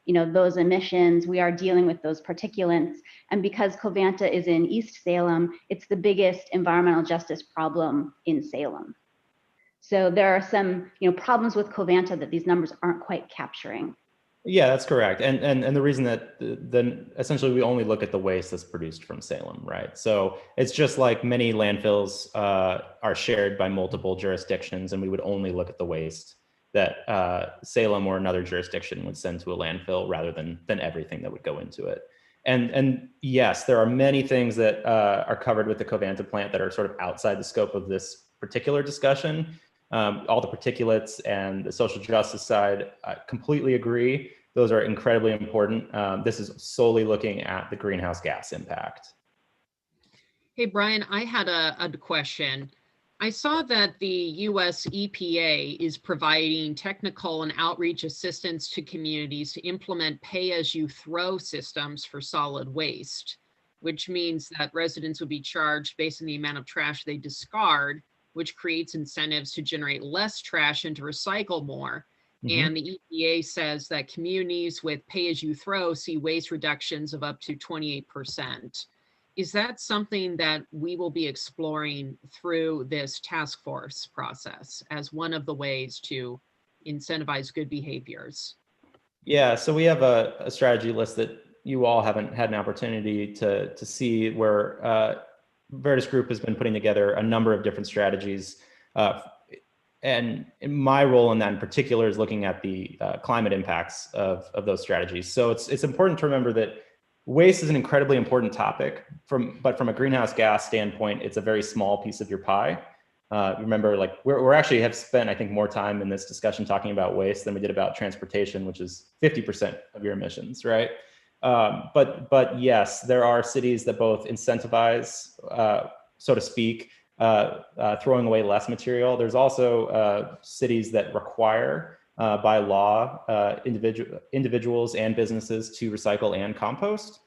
those emissions. We are dealing with those particulates. And because Covanta is in East Salem, it's the biggest environmental justice problem in Salem. So there are some problems with Covanta that these numbers aren't quite capturing. Yeah, that's correct. And the reason that then essentially we only look at the waste that's produced from Salem, right? So it's just like many landfills are shared by multiple jurisdictions, and we would only look at the waste that Salem or another jurisdiction would send to a landfill rather than everything that would go into it. And yes, there are many things that are covered with the Covanta plant that are sort of outside the scope of this particular discussion. All the particulates and the social justice side, I completely agree. Those are incredibly important. This is solely looking at the greenhouse gas impact. Hey, Brian, I had a question. I saw that the US EPA is providing technical and outreach assistance to communities to implement pay-as-you-throw systems for solid waste, which means that residents will be charged based on the amount of trash they discard, which creates incentives to generate less trash and to recycle more. And the EPA says that communities with pay-as-you-throw see waste reductions of up to 28%. Is that something that we will be exploring through this task force process as one of the ways to incentivize good behaviors? Yeah, so we have a strategy list that you all haven't had an opportunity to see, where Veritas Group has been putting together a number of different strategies. And my role in that in particular is looking at the climate impacts of those strategies. So it's important to remember that waste is an incredibly important topic, but from a greenhouse gas standpoint, it's a very small piece of your pie. Remember, like we're actually have spent, I think, more time in this discussion talking about waste than we did about transportation, which is 50% of your emissions, right? But yes, there are cities that both incentivize, so to speak, throwing away less material. There's also cities that require by law individuals and businesses to recycle and compost.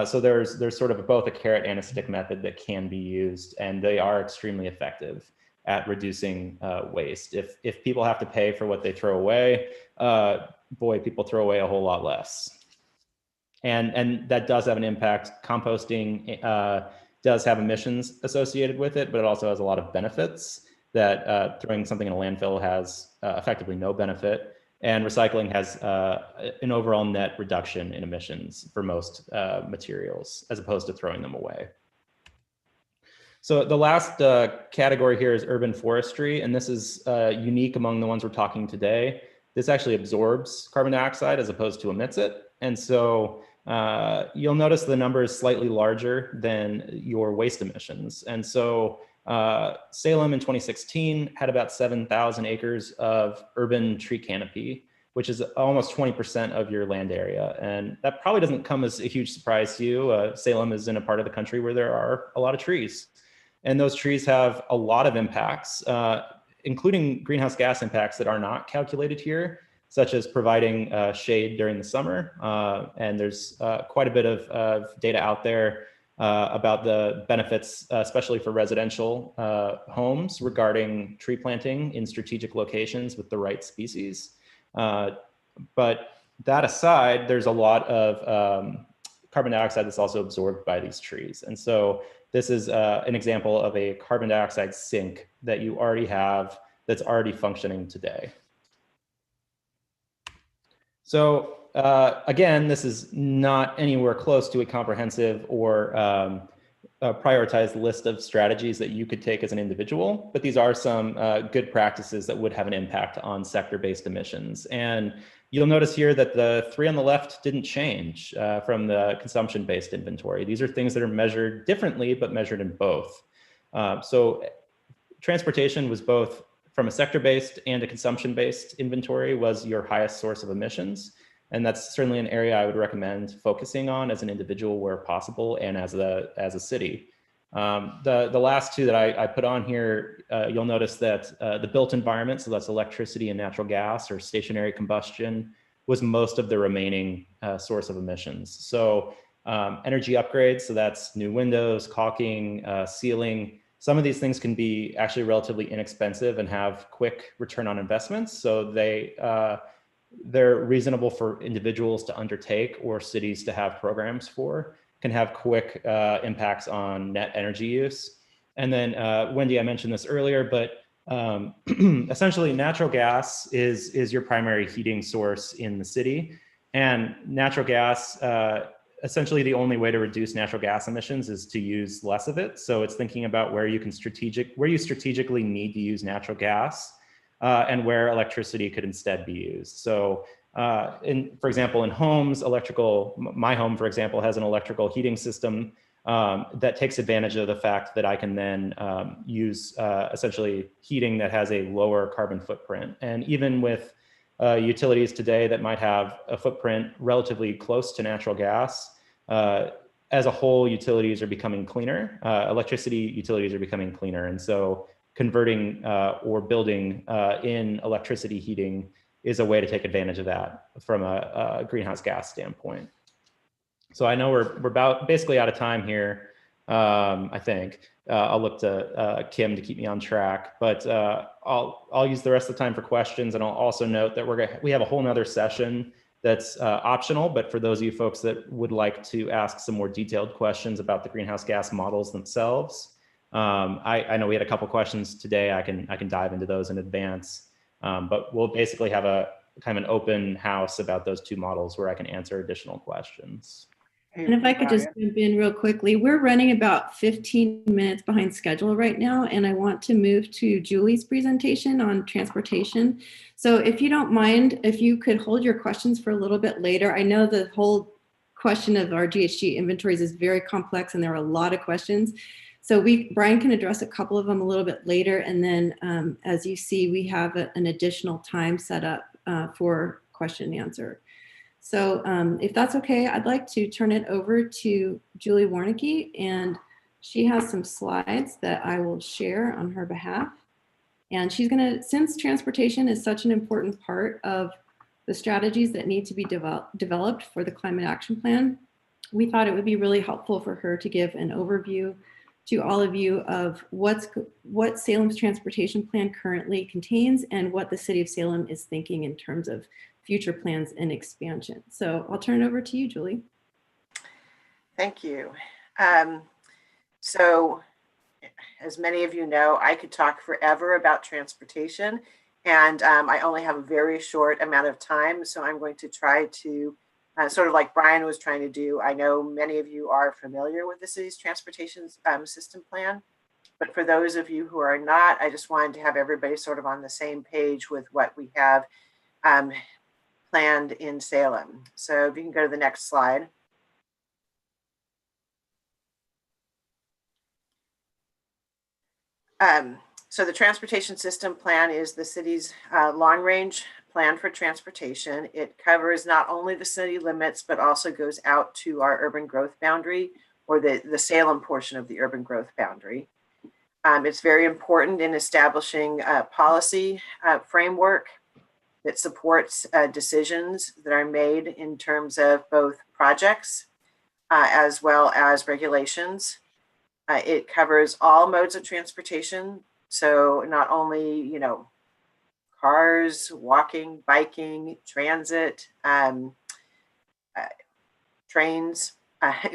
So there's sort of both a carrot and a stick method that can be used, and they are extremely effective at reducing waste. If people have to pay for what they throw away, boy, people throw away a whole lot less. And that does have an impact. Composting does have emissions associated with it, but it also has a lot of benefits that throwing something in a landfill has effectively no benefit. And recycling has an overall net reduction in emissions for most materials, as opposed to throwing them away. So the last category here is urban forestry, and this is unique among the ones we're talking today. This actually absorbs carbon dioxide as opposed to emits it. And so you'll notice the number is slightly larger than your waste emissions. And so Salem in 2016 had about 7,000 acres of urban tree canopy, which is almost 20% of your land area. And that probably doesn't come as a huge surprise to you. Salem is in a part of the country where there are a lot of trees. And those trees have a lot of impacts, including greenhouse gas impacts that are not calculated here, such as providing shade during the summer. And there's quite a bit of data out there about the benefits, especially for residential homes, regarding tree planting in strategic locations with the right species. But that aside, there's a lot of carbon dioxide that's also absorbed by these trees. And so this is an example of a carbon dioxide sink that you already have that's already functioning today. So again, this is not anywhere close to a comprehensive or a prioritized list of strategies that you could take as an individual, but these are some good practices that would have an impact on sector-based emissions. And you'll notice here that the three on the left didn't change from the consumption-based inventory. These are things that are measured differently, but measured in both. So transportation was both from a sector-based and a consumption-based inventory was your highest source of emissions. And that's certainly an area I would recommend focusing on as an individual where possible and as a city. The last two that I put on here, you'll notice that the built environment, so that's electricity and natural gas or stationary combustion, was most of the remaining source of emissions. So energy upgrades, so that's new windows, caulking, sealing. Some of these things can be actually relatively inexpensive and have quick return on investments. So they they're reasonable for individuals to undertake or cities to have programs for, can have quick impacts on net energy use. And then Wendy, I mentioned this earlier, but essentially natural gas is your primary heating source in the city. And natural gas, essentially the only way to reduce natural gas emissions is to use less of it. So it's thinking about where you strategically need to use natural gas and where electricity could instead be used. So for example, in homes, my home, for example, has an electrical heating system that takes advantage of the fact that I can then use essentially heating that has a lower carbon footprint. And even with utilities today that might have a footprint relatively close to natural gas, as a whole, utilities are becoming cleaner. Electricity utilities are becoming cleaner. And so converting or building in electricity heating is a way to take advantage of that from a greenhouse gas standpoint. So I know we're about basically out of time here. I think I'll look to Kim to keep me on track, but I'll use the rest of the time for questions. And I'll also note that we have a whole nother session that's optional, but for those of you folks that would like to ask some more detailed questions about the greenhouse gas models themselves, I know we had a couple questions today. I can dive into those in advance, but we'll basically have a kind of an open house about those two models where I can answer additional questions. And if I could just jump in real quickly, we're running about 15 minutes behind schedule right now, and I want to move to Julie's presentation on transportation. So if you don't mind, if you could hold your questions for a little bit later. I know the whole question of our GHG inventories is very complex and there are a lot of questions. So Brian can address a couple of them a little bit later. And then as you see, we have an additional time set up for question and answer. So if that's okay, I'd like to turn it over to Julie Warnicki, and she has some slides that I will share on her behalf. And she's gonna, since transportation is such an important part of the strategies that need to be developed for the climate action plan, we thought it would be really helpful for her to give an overview to all of you of what Salem's transportation plan currently contains and what the city of Salem is thinking in terms of future plans and expansion. So I'll turn it over to you, Julie. Thank you. So as many of you know, I could talk forever about transportation, and I only have a very short amount of time. So I'm going to try to sort of like Brian was trying to do. I know many of you are familiar with the city's transportation system plan, but for those of you who are not, I just wanted to have everybody sort of on the same page with what we have planned in Salem. So if you can go to the next slide. So the transportation system plan is the city's long-range plan for transportation. It covers not only the city limits, but also goes out to our urban growth boundary, or the Salem portion of the urban growth boundary. It's very important in establishing a policy framework that supports decisions that are made in terms of both projects as well as regulations. It covers all modes of transportation. So not only, cars, walking, biking, transit, trains.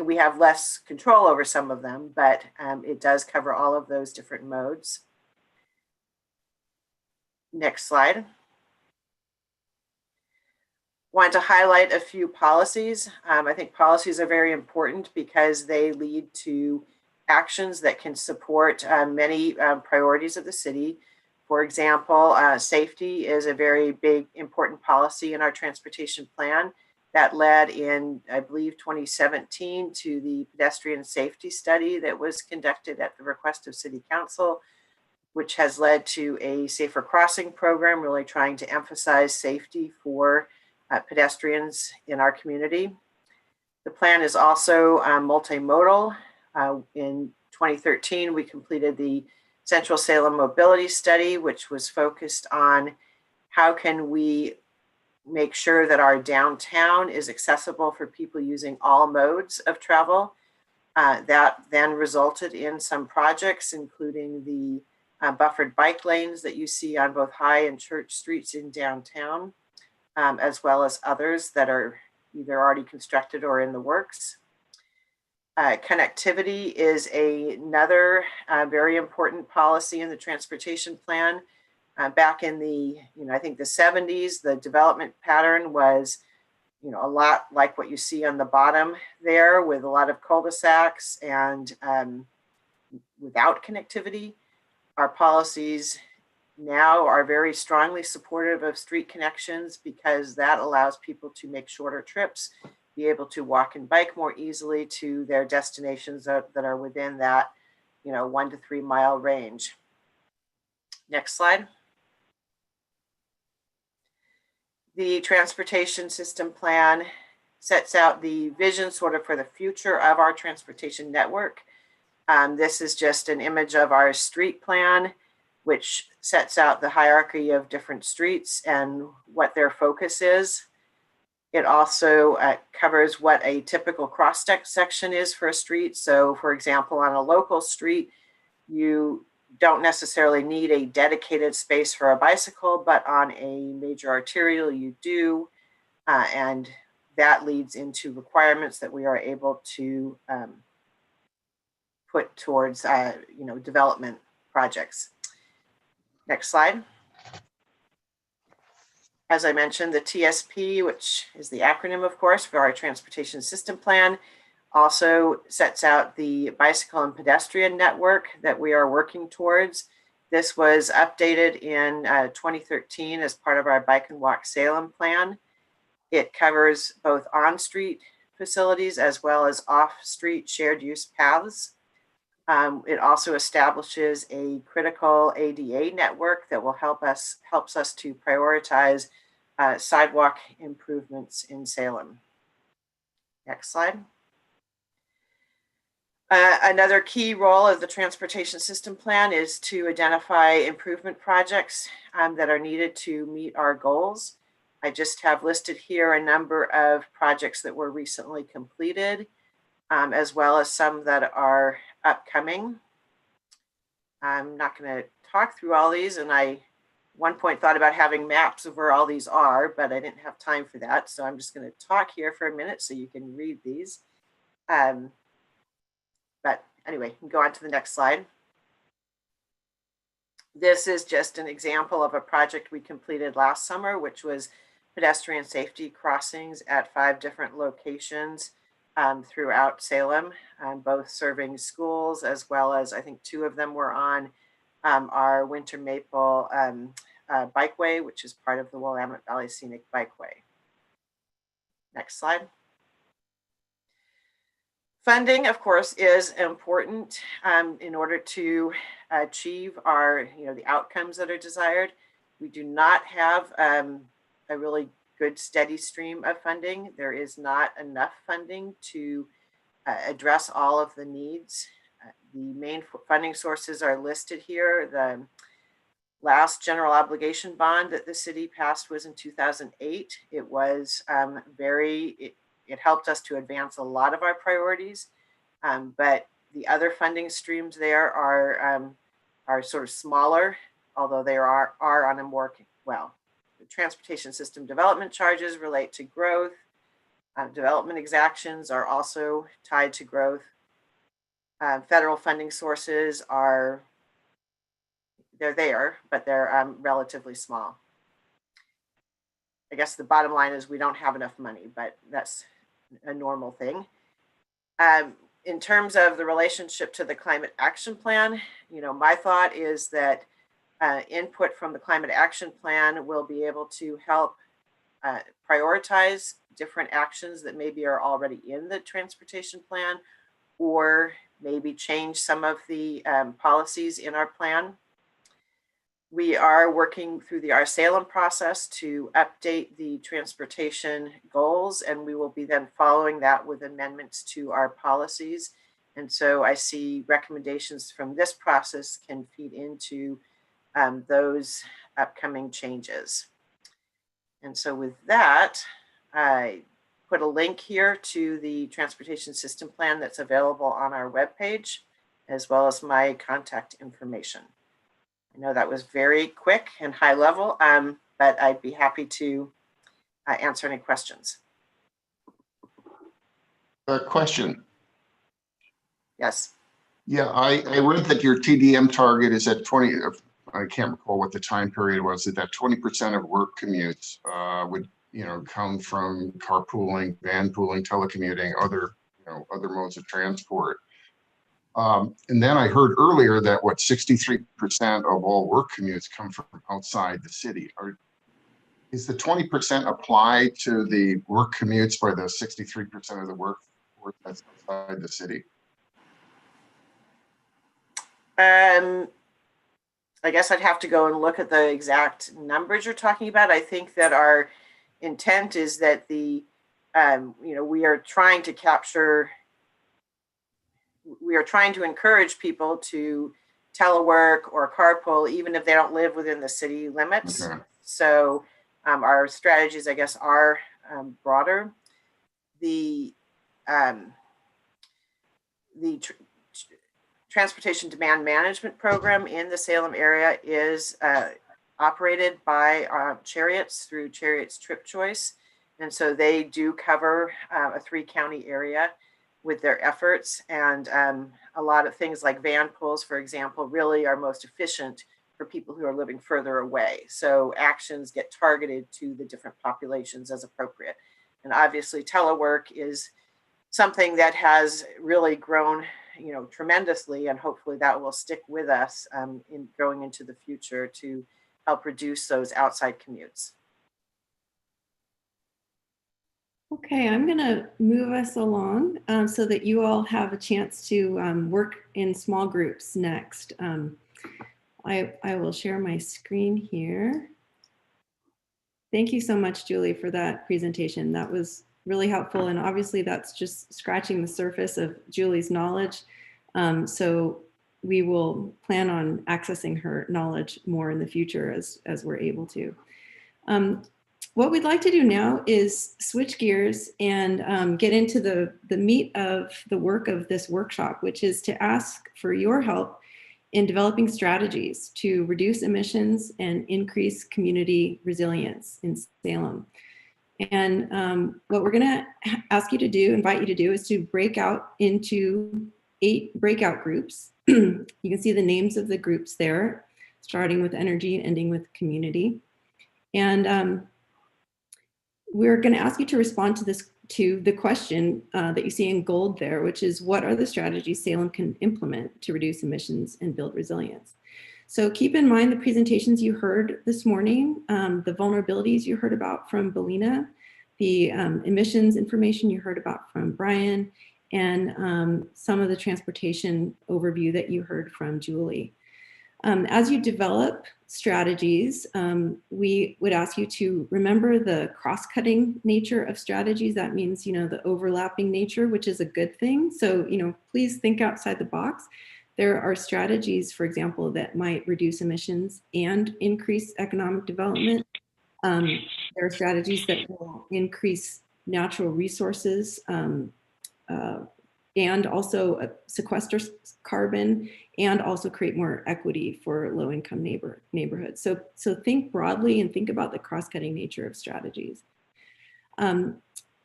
We have less control over some of them, but it does cover all of those different modes. Next slide. Want to highlight a few policies. I think policies are very important because they lead to actions that can support many priorities of the city. For example, safety is a very big, important policy in our transportation plan that led in, I believe, 2017 to the pedestrian safety study that was conducted at the request of City Council, which has led to a safer crossing program, really trying to emphasize safety for pedestrians in our community. The plan is also multimodal. In 2013, we completed the Central Salem Mobility Study, which was focused on how can we make sure that our downtown is accessible for people using all modes of travel. That then resulted in some projects, including the buffered bike lanes that you see on both High and Church Streets in downtown. as well as others that are either already constructed or in the works. Connectivity is another very important policy in the transportation plan. Back in the, I think the 70s, the development pattern was, a lot like what you see on the bottom there, with a lot of cul-de-sacs and without connectivity. Our policies now are very strongly supportive of street connections because that allows people to make shorter trips, be able to walk and bike more easily to their destinations that are within that, 1 to 3 mile range. Next slide. The transportation system plan sets out the vision sort of for the future of our transportation network. This is just an image of our street plan, which sets out the hierarchy of different streets and what their focus is. It also covers what a typical cross section is for a street. So for example, on a local street, you don't necessarily need a dedicated space for a bicycle, but on a major arterial you do. And that leads into requirements that we are able to put towards development projects. Next slide. As I mentioned, the TSP, which is the acronym, of course, for our transportation system plan, also sets out the bicycle and pedestrian network that we are working towards. This was updated in 2013 as part of our Bike and Walk Salem plan. It covers both on-street facilities as well as off-street shared use paths. It also establishes a critical ADA network that will helps us to prioritize sidewalk improvements in Salem. Next slide. Another key role of the transportation system plan is to identify improvement projects that are needed to meet our goals. I just have listed here a number of projects that were recently completed, as well as some that are upcoming. I'm not going to talk through all these, and I one point thought about having maps of where all these are, but I didn't have time for that. So I'm just going to talk here for a minute so you can read these. But anyway, we can go on to the next slide. This is just an example of a project we completed last summer, which was pedestrian safety crossings at 5 different locations throughout Salem, both serving schools, as well as I think 2 of them were on our Winter Maple bikeway, which is part of the Willamette Valley Scenic Bikeway. Next slide. Funding, of course, is important in order to achieve our, the outcomes that are desired. We do not have a really good steady stream of funding. There is not enough funding to address all of the needs. The main funding sources are listed here. The last general obligation bond that the city passed was in 2008. It was it helped us to advance a lot of our priorities, but the other funding streams there are sort of smaller, although they are on a more, well, the transportation system development charges relate to growth. Development exactions are also tied to growth. Federal funding sources they're there, but they're relatively small. I guess the bottom line is we don't have enough money, but that's a normal thing. In terms of the relationship to the climate action plan, my thought is that input from the climate action plan will be able to help prioritize different actions that maybe are already in the transportation plan, or maybe change some of the policies in our plan. We are working through our Salem process to update the transportation goals, and we will be then following that with amendments to our policies. And so I see recommendations from this process can feed into those upcoming changes. And so with that, I put a link here to the transportation system plan that's available on our webpage, as well as my contact information. I know that was very quick and high level, but I'd be happy to answer any questions. Question. Yes. Yeah, I read that your TDM target is at 20. I can't recall what the time period was. That 20% of work commutes would, come from carpooling, van pooling, telecommuting, other modes of transport. And then I heard earlier that 63% of all work commutes come from outside the city. Is the 20% apply to the work commutes by the 63% of the workforce that's outside the city? I guess I'd have to go and look at the exact numbers you're talking about. I think that our intent is that we are trying to encourage people to telework or carpool, even if they don't live within the city limits. Okay. So our strategies, I guess, are broader. The Transportation Demand Management Program in the Salem area is operated by Chariots through Chariots Trip Choice. And so they do cover a 3-county area with their efforts. And a lot of things like van pools, for example, really are most efficient for people who are living further away. So actions get targeted to the different populations as appropriate. And obviously telework is something that has really grown tremendously, and hopefully that will stick with us in going into the future to help reduce those outside commutes. Okay, I'm going to move us along so that you all have a chance to work in small groups next. I will share my screen here. Thank you so much, Julie, for that presentation. That was really helpful. And obviously that's just scratching the surface of Julie's knowledge. So we will plan on accessing her knowledge more in the future as we're able to. What we'd like to do now is switch gears and get into the meat of the work of this workshop, which is to ask for your help in developing strategies to reduce emissions and increase community resilience in Salem. And what we're going to ask you to do, invite you to do, is to break out into 8 breakout groups. You can see the names of the groups there, starting with energy and ending with community. And we're going to ask you to respond to the question that you see in gold there, which is, what are the strategies Salem can implement to reduce emissions and build resilience? So keep in mind the presentations you heard this morning, the vulnerabilities you heard about from Belina, the emissions information you heard about from Brian, and some of the transportation overview that you heard from Julie. As you develop strategies, we would ask you to remember the cross-cutting nature of strategies. That means, the overlapping nature, which is a good thing. So, please think outside the box. There are strategies, for example, that might reduce emissions and increase economic development. There are strategies that will increase natural resources and also sequester carbon and also create more equity for low-income neighborhoods. So think broadly and think about the cross-cutting nature of strategies.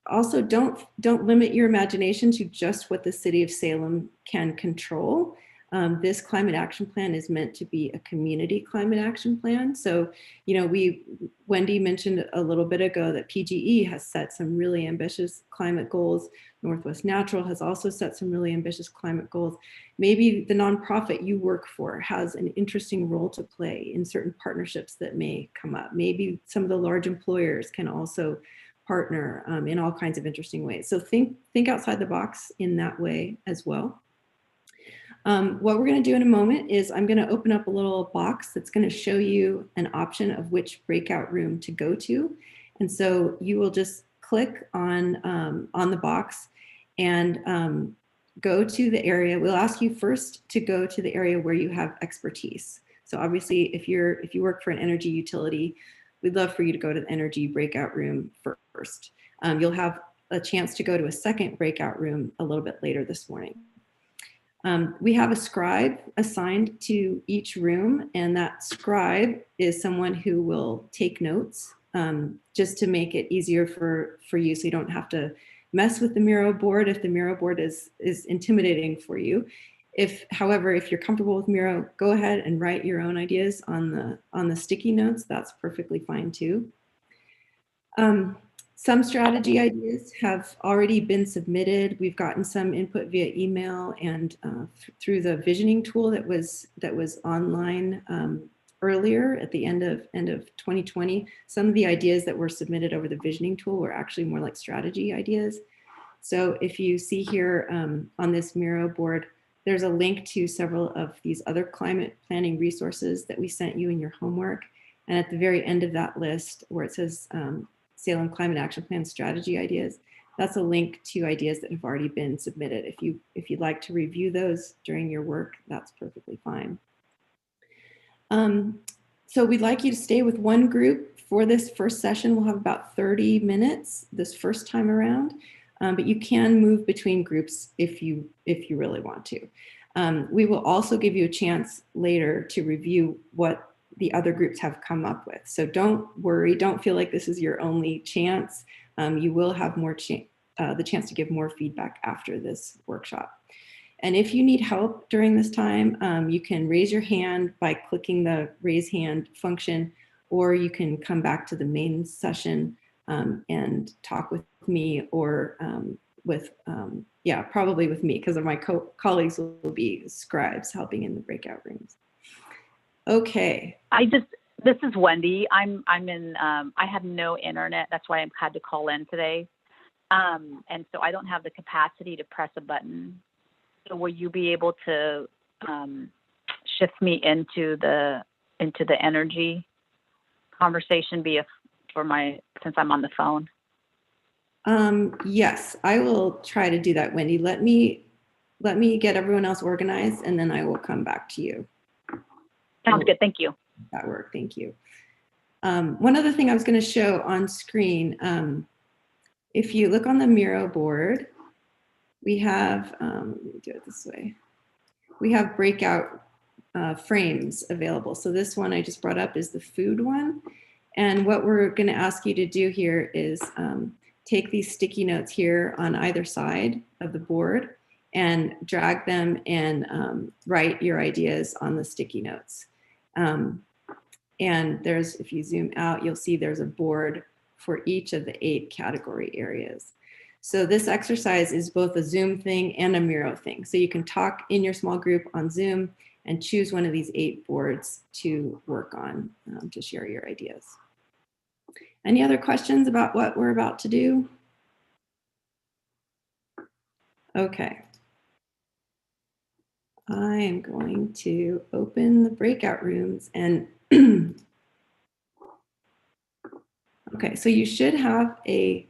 Also, don't limit your imagination to just what the city of Salem can control. This climate action plan is meant to be a community climate action plan. So, Wendy mentioned a little bit ago that PGE has set some really ambitious climate goals. Northwest Natural has also set some really ambitious climate goals. Maybe the nonprofit you work for has an interesting role to play in certain partnerships that may come up. Maybe some of the large employers can also partner in all kinds of interesting ways. So think outside the box in that way as well. What we're going to do in a moment is I'm going to open up a little box that's going to show you an option of which breakout room to go to. And so you will just click on the box and go to the area. We'll ask you first to go to the area where you have expertise. So obviously, if you work for an energy utility, we'd love for you to go to the energy breakout room first. You'll have a chance to go to a second breakout room a little bit later this morning. We have a scribe assigned to each room, and that scribe is someone who will take notes just to make it easier for you, so you don't have to mess with the Miro board if the Miro board is intimidating for you. However, if you're comfortable with Miro, go ahead and write your own ideas on the sticky notes. That's perfectly fine too. Some strategy ideas have already been submitted. We've gotten some input via email and through the visioning tool that was online earlier at the end of 2020. Some of the ideas that were submitted over the visioning tool were actually more like strategy ideas. So if you see here on this Miro board, there's a link to several of these other climate planning resources that we sent you in your homework. And at the very end of that list where it says Salem Climate Action Plan strategy ideas, that's a link to ideas that have already been submitted. If you'd like to review those during your work, that's perfectly fine. So we'd like you to stay with one group for this first session. We'll have about 30 minutes this first time around, but you can move between groups if you really want to. We will also give you a chance later to review what the other groups have come up with. So don't worry, don't feel like this is your only chance. You will have more the chance to give more feedback after this workshop. And if you need help during this time, you can raise your hand by clicking the raise hand function, or you can come back to the main session and talk with me or probably with me, because my colleagues will be scribes helping in the breakout rooms. Okay. This is Wendy. I'm in, I have no internet. That's why I had to call in today. And so I don't have the capacity to press a button. So will you be able to shift me into the energy conversation since I'm on the phone? Yes, I will try to do that, Wendy. Let me get everyone else organized, and then I will come back to you. Sounds good. Thank you. That worked. Thank you. One other thing I was going to show on screen, if you look on the Miro board, we have, let me do it this way. We have breakout frames available. So this one I just brought up is the food one. And what we're going to ask you to do here is take these sticky notes here on either side of the board and drag them and write your ideas on the sticky notes. And if you zoom out, you'll see there's a board for each of the 8 category areas. So this exercise is both a Zoom thing and a Miro thing. So you can talk in your small group on Zoom and choose one of these 8 boards to work on to share your ideas. Any other questions about what we're about to do? Okay. I am going to open the breakout rooms and okay, so you should have a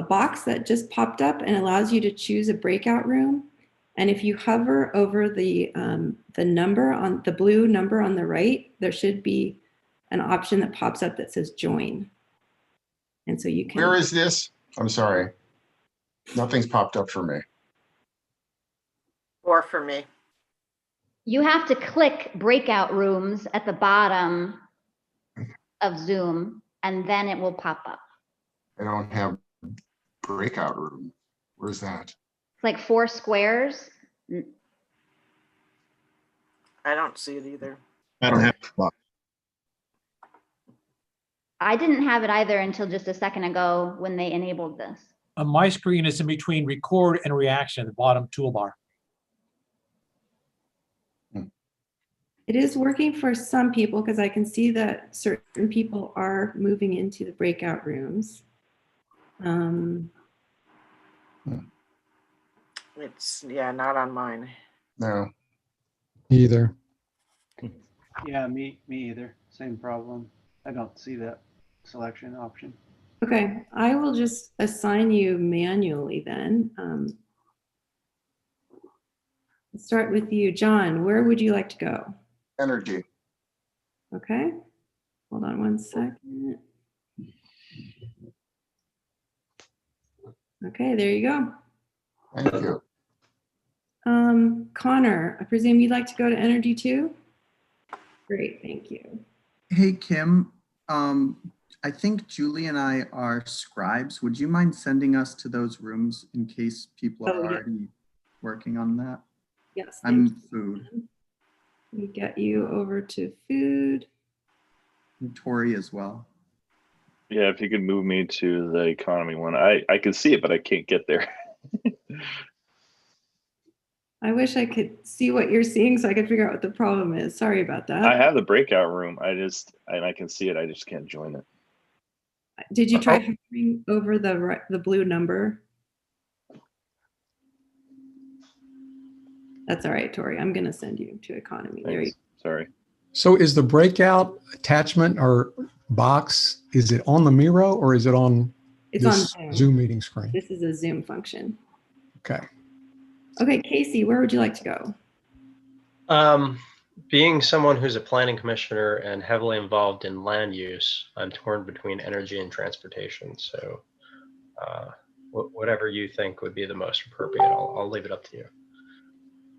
box that just popped up and allows you to choose a breakout room. And if you hover over the number on the blue number on the right, there should be an option that pops up that says join. And so you can. Where is this? I'm sorry. Nothing's popped up for me. Or for me. You have to click breakout rooms at the bottom of Zoom, and then it will pop up. I don't have breakout room. Where's that? It's like 4 squares. I don't see it either. I don't have it. I didn't have it either until just a second ago when they enabled this. On my screen, it's in between record and reaction at the bottom toolbar. It is working for some people because I can see that certain people are moving into the breakout rooms. It's, yeah, not on mine. No. Either. Yeah, me either. Same problem. I don't see that selection option. Okay, I will just assign you manually then. Let's start with you, John. Where would you like to go? Energy. Okay, hold on one second. Okay, there you go. Thank you. Connor, I presume you'd like to go to energy too? Great, thank you. Hey, Kim, I think Julie and I are scribes. Would you mind sending us to those rooms in case people are already working on that? Yes. I'm food. We get you over to food. And Tori as well. Yeah, if you could move me to the economy one. I can see it, but I can't get there. I wish I could see what you're seeing so I could figure out what the problem is. Sorry about that. I have the breakout room. I can see it. I just can't join it. Did you try hovering over the blue number? That's all right, Tori. I'm going to send you to economy. Thanks. There you go. Sorry. So is the breakout attachment or box, is it on the Miro or is it on this on Zoom meeting screen? This is a Zoom function. Okay. Okay, Casey, where would you like to go? Being someone who's a planning commissioner and heavily involved in land use, I'm torn between energy and transportation. So whatever you think would be the most appropriate, I'll leave it up to you.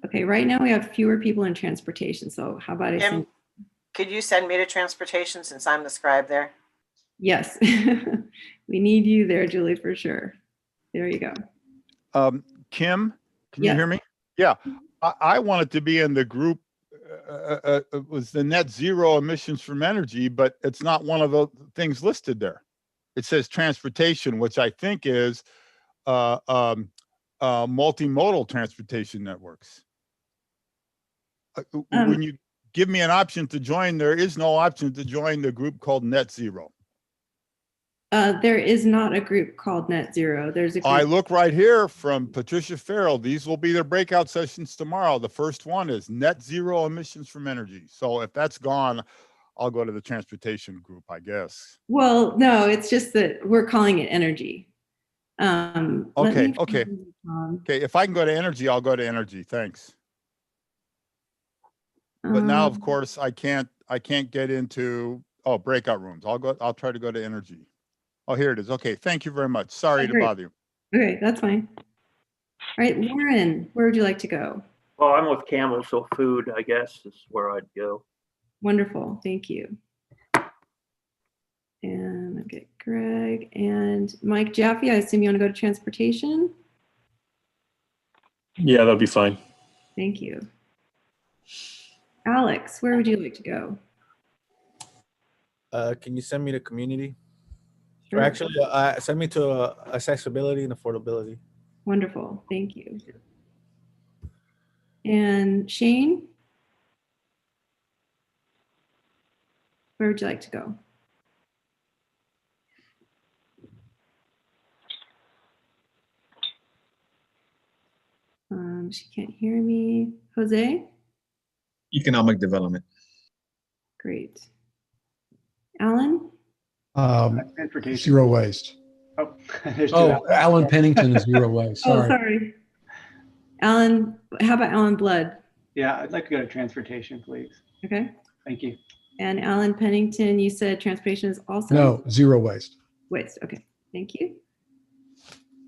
Okay, right now we have fewer people in transportation. So how about I send? Could you send me to transportation since I'm the scribe there? Yes, we need you there, Julie, for sure. There you go. Kim, can you hear me? Yeah, I wanted to be in the group. It was the net zero emissions from energy, but it's not one of the things listed there. It says transportation, which I think is multimodal transportation networks. When you give me an option to join, there is no option to join the group called net zero. There is not a group called Net Zero. There's a group. I look right here from Patricia Farrell. These will be their breakout sessions tomorrow. The first one is net zero emissions from energy. So if that's gone, I'll go to the transportation group, I guess. Well, no, it's just that we're calling it energy. Okay. If I can go to energy, I'll go to energy. Thanks. But now, of course, I can't get into breakout rooms. I'll try to go to energy. Oh, here it is. Okay, thank you very much. Sorry to bother you. Okay, that's fine. All right, Lauren, where would you like to go? Well, I'm with Campbell, so food, I guess, is where I'd go. Wonderful, thank you. And I'll get Greg and Mike Jaffe. I assume you want to go to transportation? Yeah, that'll be fine. Thank you. Alex, where would you like to go? Can you send me to community? Sure. Or actually, send me to accessibility and affordability. Wonderful, thank you. And Shane, where would you like to go? She can't hear me. Jose? Economic development. Great. Alan? Zero waste. Alan Pennington is zero waste. Sorry. Oh, sorry. Alan, how about Alan Blood? Yeah, I'd like to go to transportation, please. Okay. Thank you. And Alan Pennington, you said transportation is also? No, zero waste. Waste, okay. Thank you.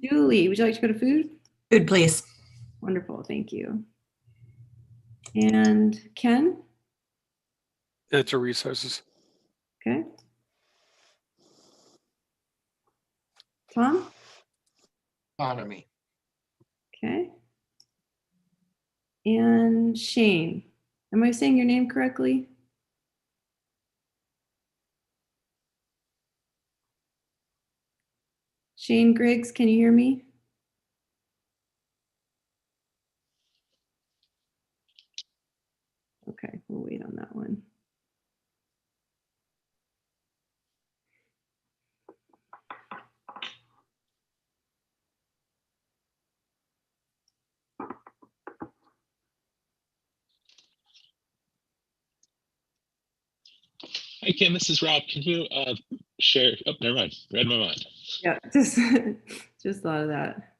Julie, would you like to go to food? Food, please. Wonderful, thank you. And Ken? Natural resources. Okay. Tom? Economy. Okay. And Shane, am I saying your name correctly? Shane Griggs, can you hear me? Okay, we'll wait on that one. Hi, Kim, this is Rob. Can you share? Oh, never mind. Read my mind. Yeah, just thought of that.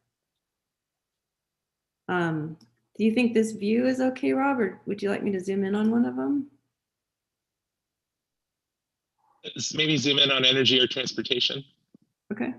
Do you think this view is okay, Rob, or would you like me to zoom in on one of them? Maybe zoom in on energy or transportation. Okay.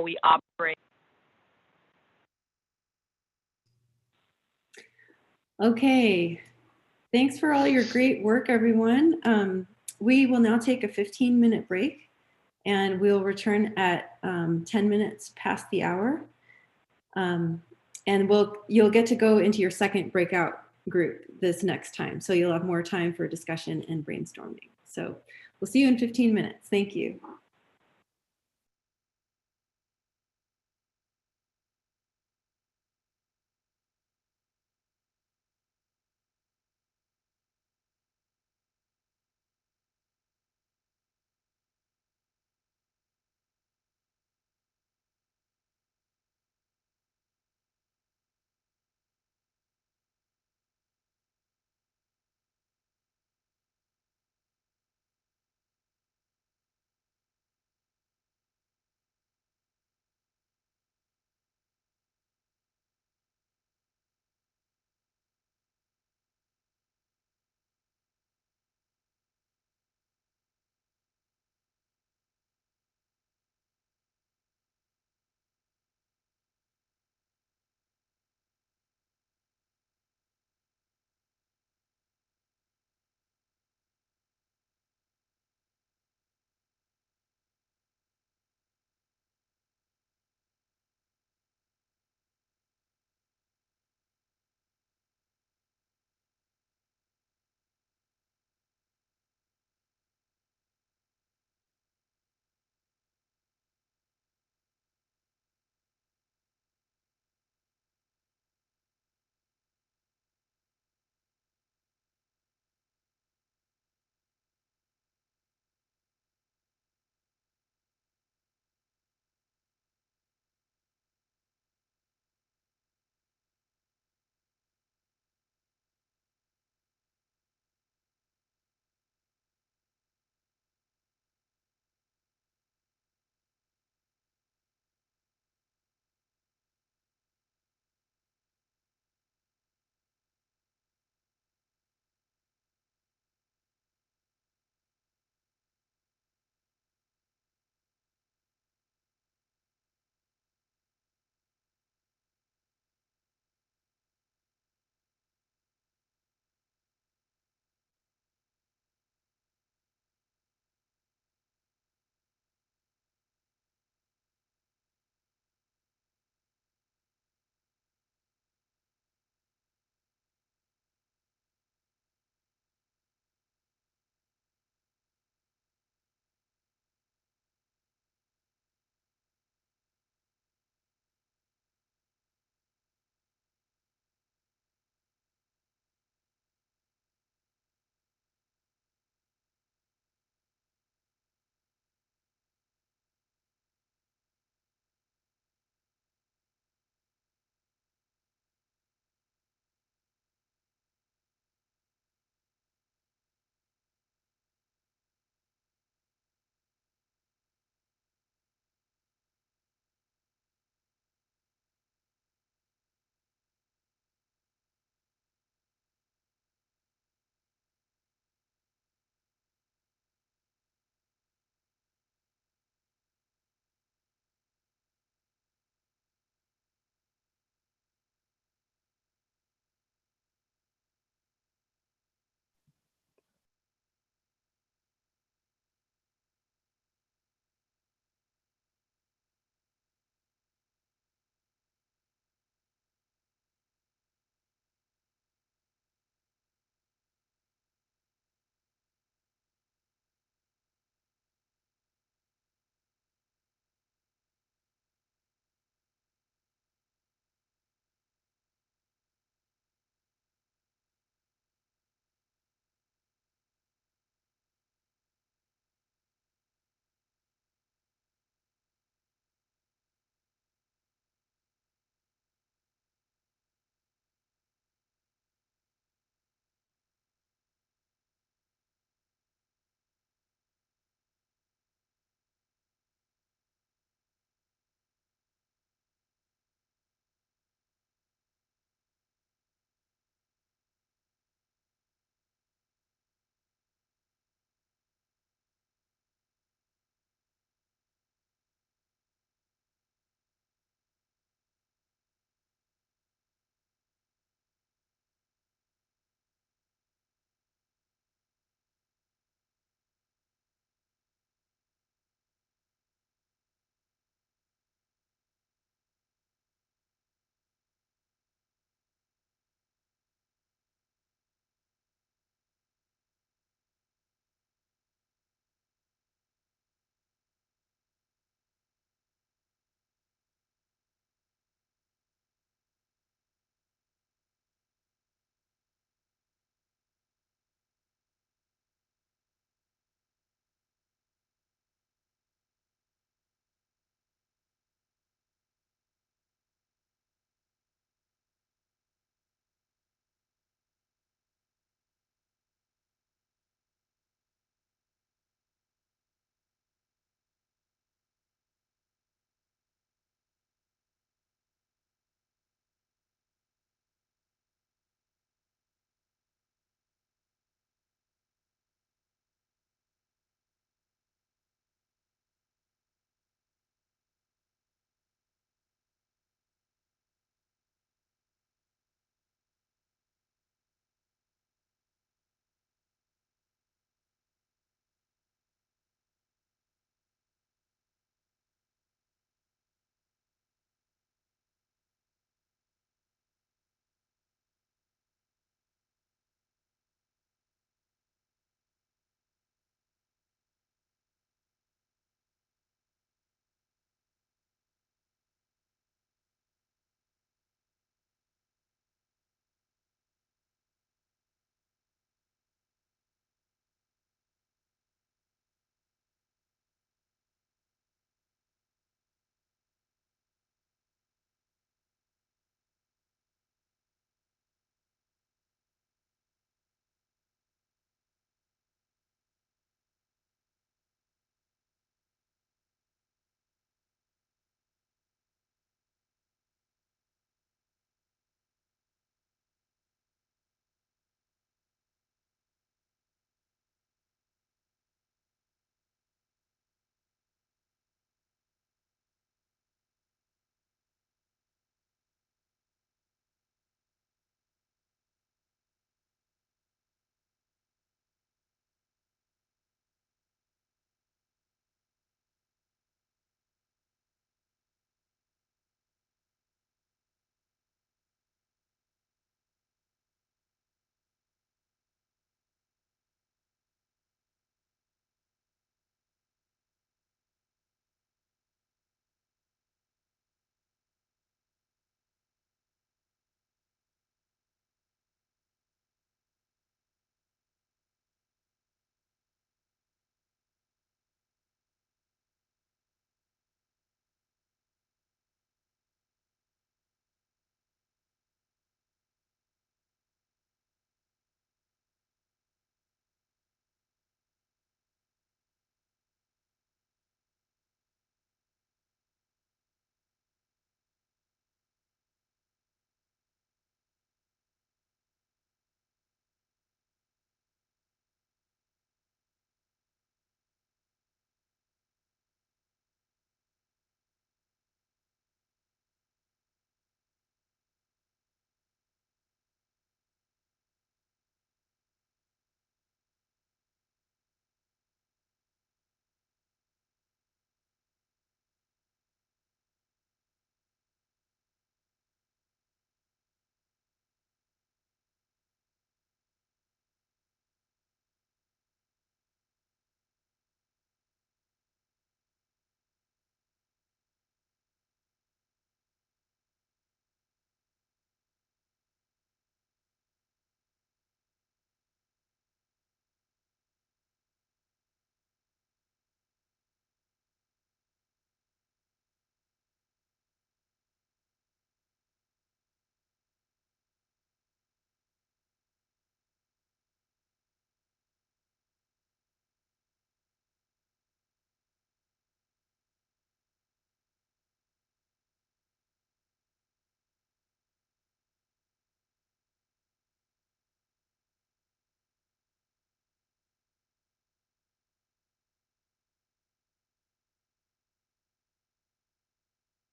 we operate. Okay, thanks for all your great work, everyone. We will now take a 15-minute break, and we'll return at 10 minutes past the hour. And you'll get to go into your second breakout group this next time. So you'll have more time for discussion and brainstorming. So we'll see you in 15 minutes. Thank you.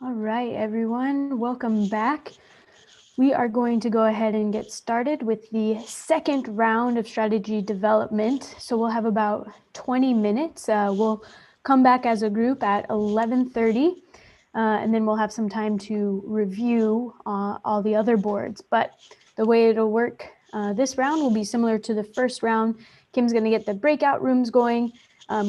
All right, everyone, welcome back. We are going to go ahead and get started with the second round of strategy development. So we'll have about 20 minutes. We'll come back as a group at 11:30, and then we'll have some time to review all the other boards. But the way it'll work this round will be similar to the first round. Kim's going to get the breakout rooms going.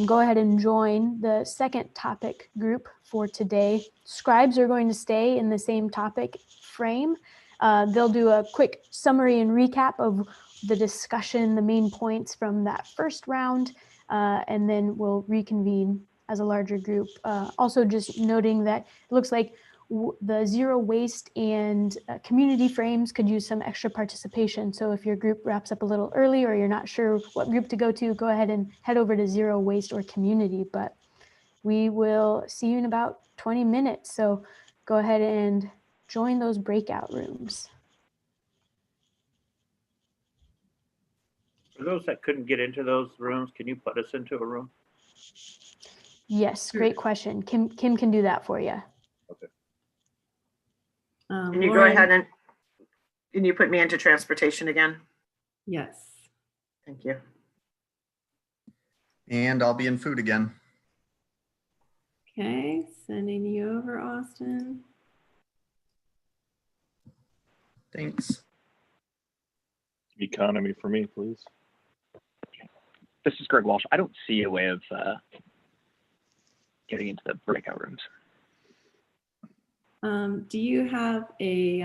Go ahead and join the second topic group for today. Scribes are going to stay in the same topic frame. They'll do a quick summary and recap of the discussion, the main points from that first round, and then we'll reconvene as a larger group. Also just noting that it looks like the zero waste and community frames could use some extra participation. So if your group wraps up a little early or you're not sure what group to go ahead and head over to zero waste or community. But we will see you in about 20 minutes. So go ahead and join those breakout rooms. For those that couldn't get into those rooms, can you put us into a room? Yes, great question. Kim can do that for you. Okay. Can you go ahead and can you put me into transportation again? Yes. Thank you. And I'll be in food again. Okay, sending you over, Austin. Thanks. Economy for me, please. This is Greg Walsh. I don't see a way of getting into the breakout rooms. Do you have a,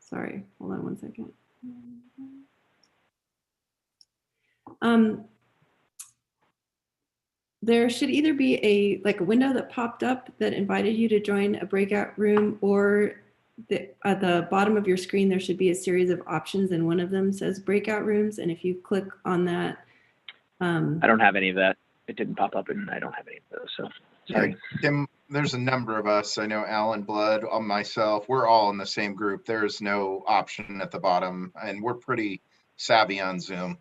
sorry, hold on one second. There should either be like a window that popped up that invited you to join a breakout room, or at the bottom of your screen, there should be a series of options, and one of them says breakout rooms. And if you click on that, I don't have any of that. It didn't pop up, and I don't have any of those. So sorry. Kim, there's a number of us. I know Alan Blood, myself, we're all in the same group. There's no option at the bottom, and we're pretty savvy on Zoom.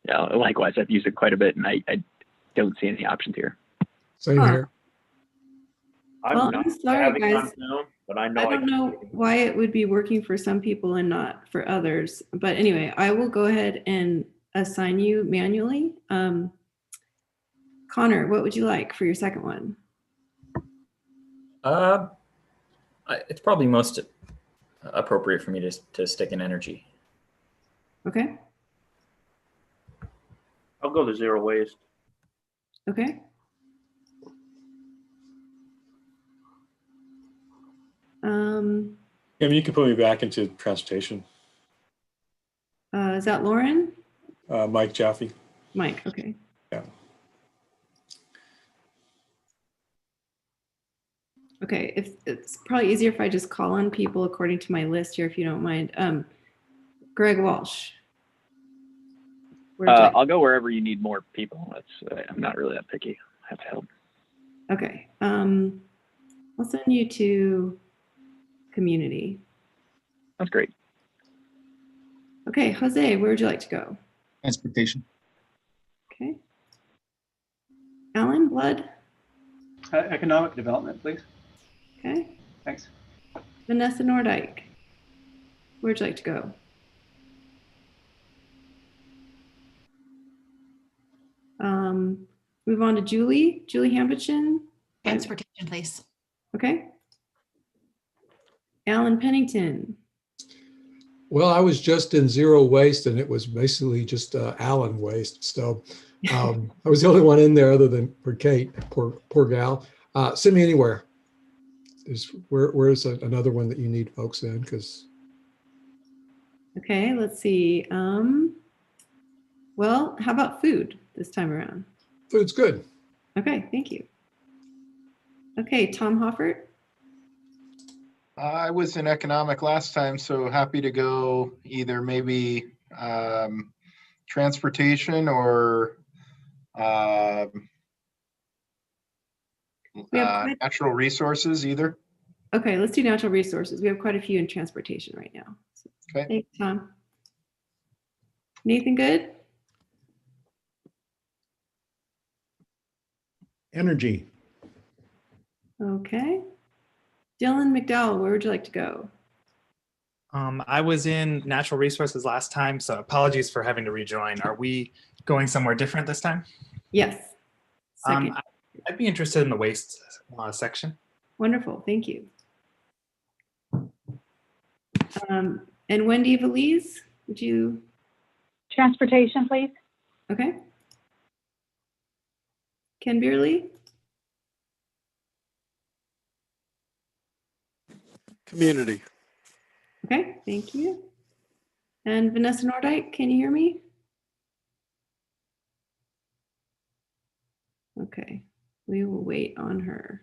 Yeah, likewise. I've used it quite a bit, and I don't see any options here. Same here. Well, I'm sorry, guys. Zoom, but I don't know why it would be working for some people and not for others. But anyway, I will go ahead and assign you manually. Connor, what would you like for your second one? It's probably most appropriate for me to stick in energy. Okay. I'll go to zero waste. Okay. Yeah, you can put me back into transportation. Is that Lauren? Mike Jaffe. Mike, okay. Yeah. Okay, if it's probably easier if I just call on people according to my list here, if you don't mind. Greg Walsh. I'll go wherever you need more people. I'm not really that picky. I have to help. Okay. I'll send you to community. That's great. Okay, Jose, where would you like to go? Transportation. Okay. Alan Blood. Economic development, please. Okay. Thanks. Vanessa Nordyke. Where'd you like to go? Move on to Julie Hampton. Transportation, please. Okay. Alan Pennington. Well, I was just in zero waste, and it was basically just Alan waste. So I was the only one in there other than for Kate, poor gal. Send me anywhere. Where's another one that you need folks in? Because. Okay, let's see. Well, how about food this time around? Food's good. Okay, thank you. Okay, Tom Hoffert. I was in economic last time, so happy to go either maybe transportation or natural resources either. Okay, let's do natural resources. We have quite a few in transportation right now. So, okay. Thanks, Tom. Nathan Good? Energy. Okay. Dylan McDowell, where would you like to go? I was in natural resources last time, so apologies for having to rejoin. Are we going somewhere different this time? Yes. Second. I'd be interested in the waste section. Wonderful. Thank you. And Wendy Valise, would you? Transportation, please. Okay. Ken Beerley? Community. Okay, thank you. And Vanessa Nordike, can you hear me? Okay, we will wait on her.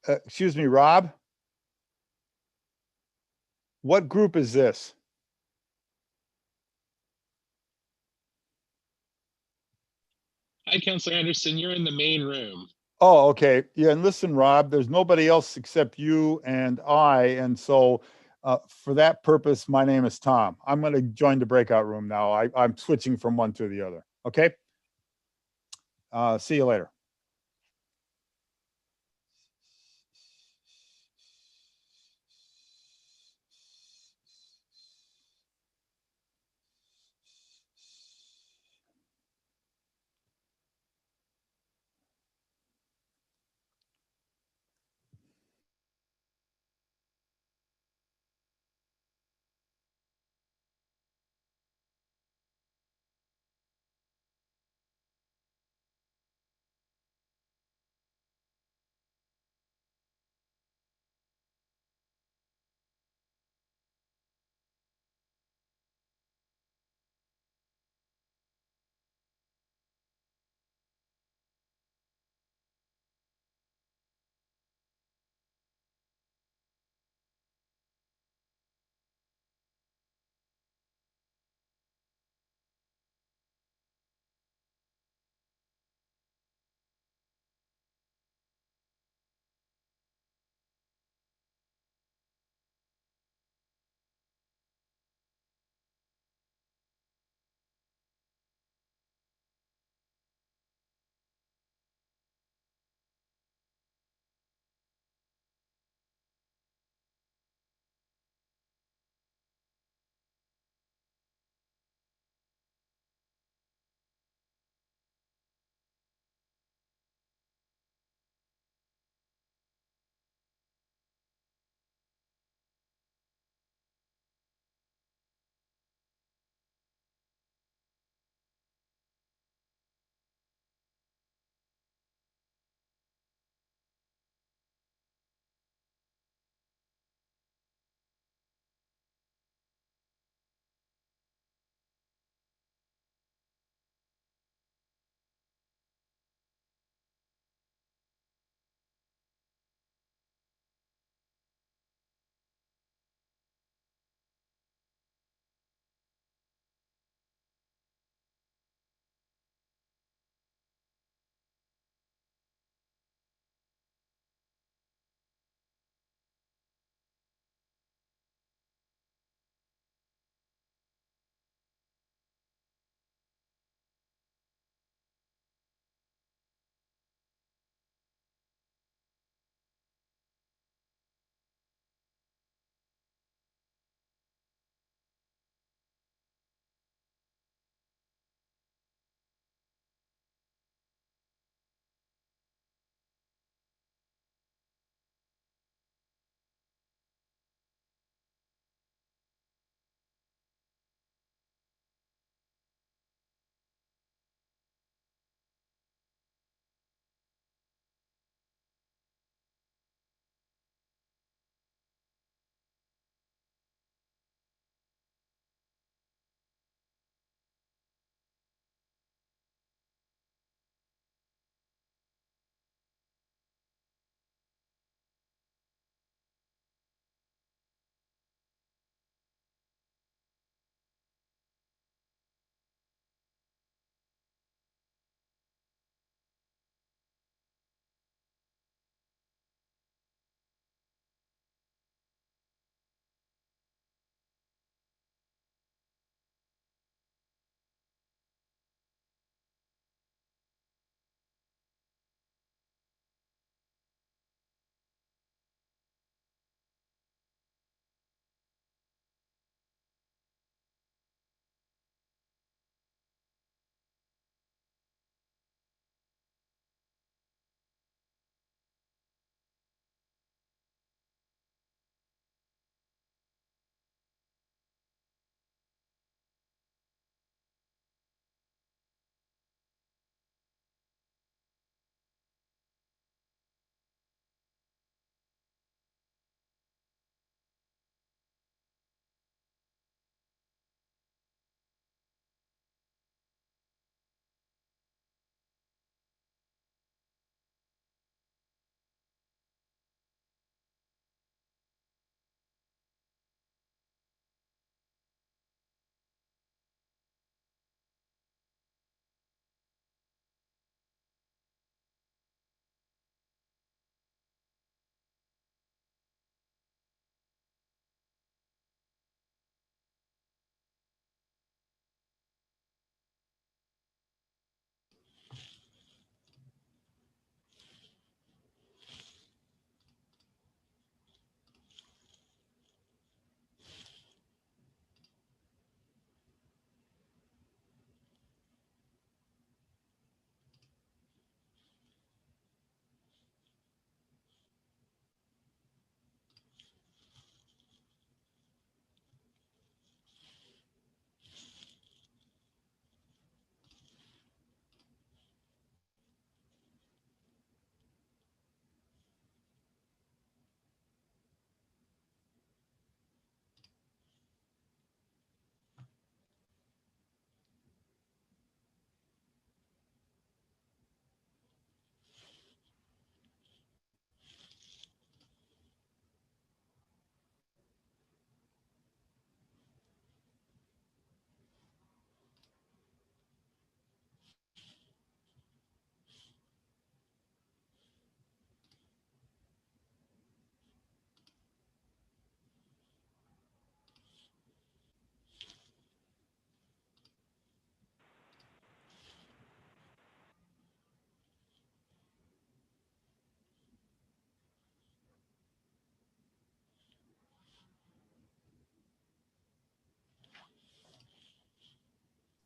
excuse me, Rob? What group is this? Hi, Councilor Anderson. You're in the main room. Oh, okay. Yeah, and listen, Rob, there's nobody else except you and I. And so for that purpose, my name is Tom. I'm going to join the breakout room now. I'm switching from one to the other. Okay. See you later.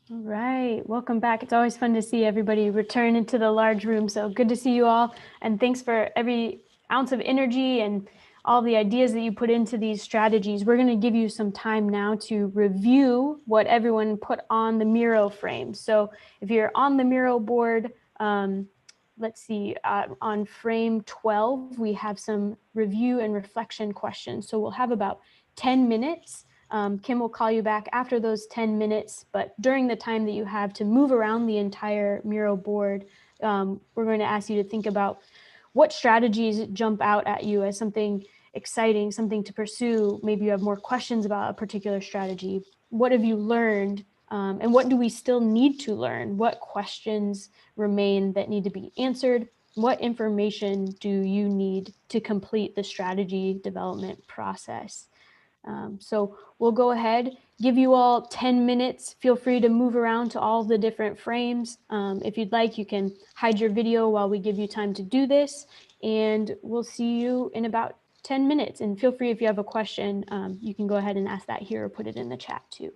All right, welcome back. It's always fun to see everybody return into the large room. So good to see you all. And thanks for every ounce of energy and all the ideas that you put into these strategies. We're going to give you some time now to review what everyone put on the Miro frame. So if you're on the Miro board, let's see, on frame 12, we have some review and reflection questions. So we'll have about 10 minutes. Kim will call you back after those 10 minutes, but during the time that you have to move around the entire Miro board, we're going to ask you to think about what strategies jump out at you as something exciting, something to pursue. Maybe you have more questions about a particular strategy. What have you learned? And what do we still need to learn? What questions remain that need to be answered? What information do you need to complete the strategy development process? So we'll go ahead, give you all 10 minutes. Feel free to move around to all the different frames. If you'd like, you can hide your video while we give you time to do this. And we'll see you in about 10 minutes. And feel free, if you have a question, you can go ahead and ask that here or put it in the chat too.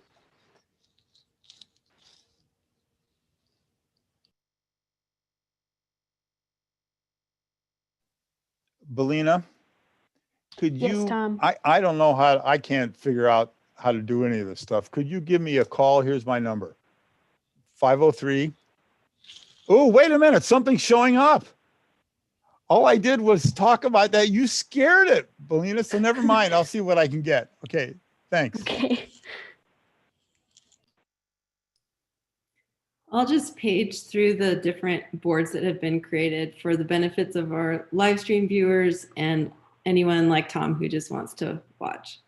Belina, could Yes, you, Tom. I don't know how, I can't figure out how to do any of this stuff. Could you give me a call? Here's my number. 503. Oh, wait a minute. Something's showing up. All I did was talk about that. You scared it, Belina. So never mind. I'll see what I can get. Okay. Thanks. Okay. I'll just page through the different boards that have been created for the benefits of our live stream viewers and anyone like Tom who just wants to watch.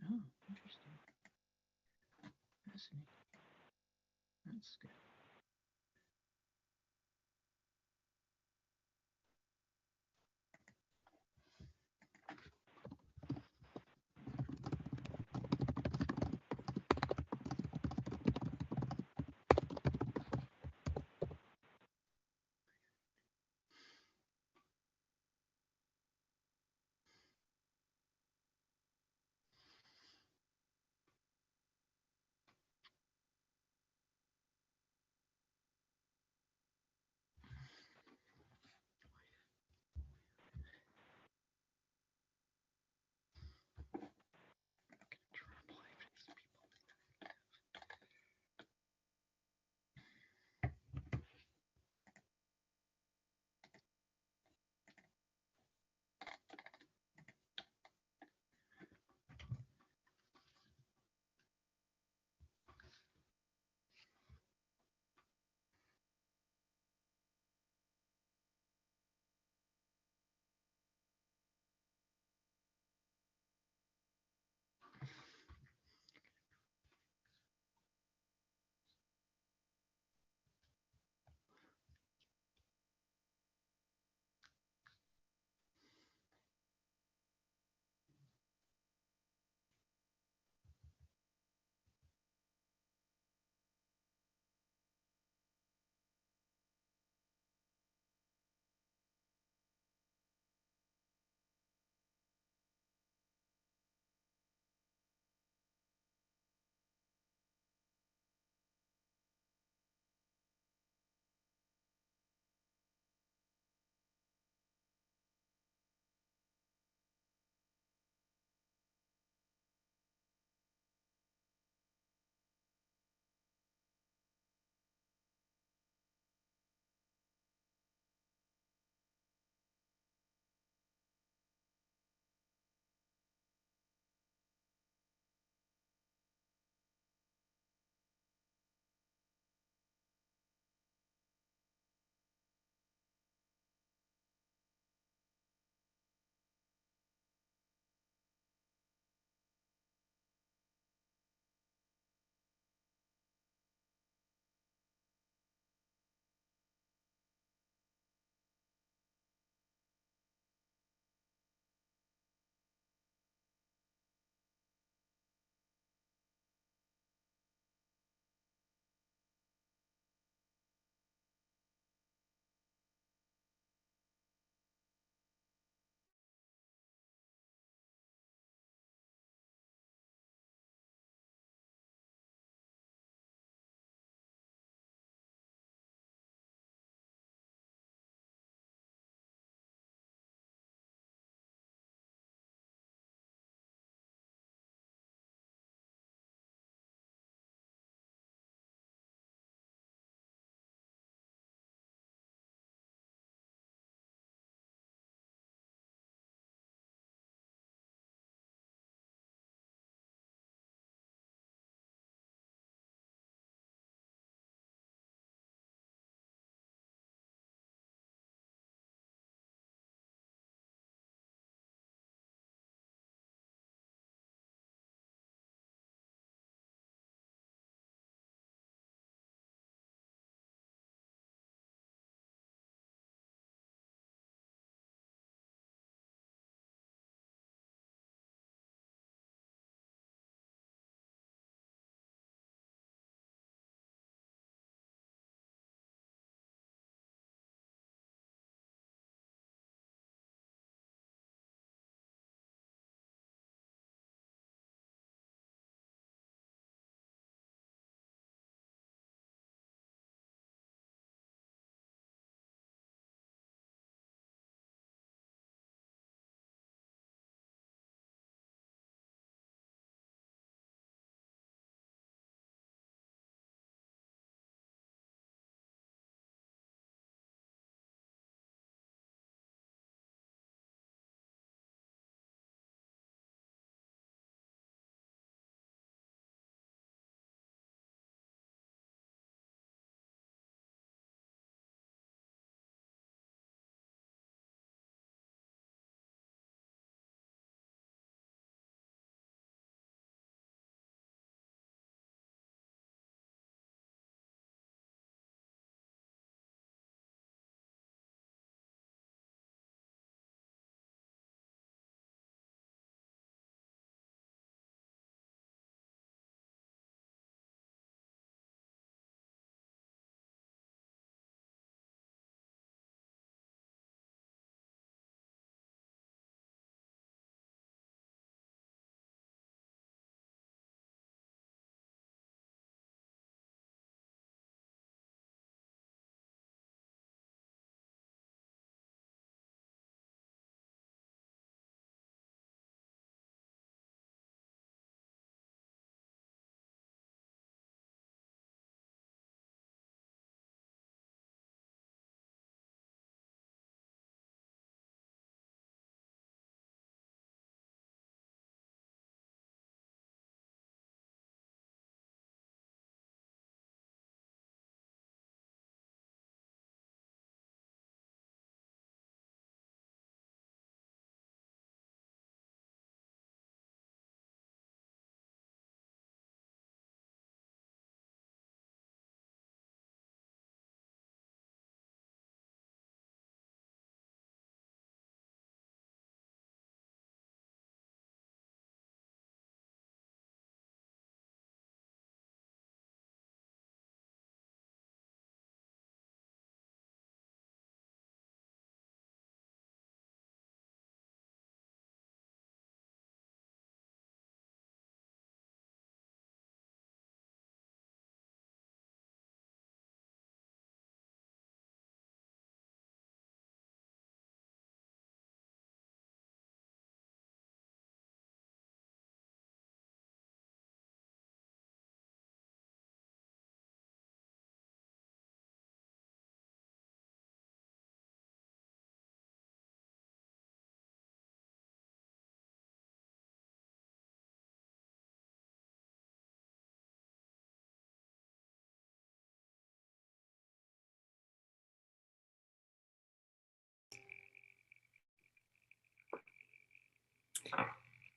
Oh, interesting. Fascinating. That's good.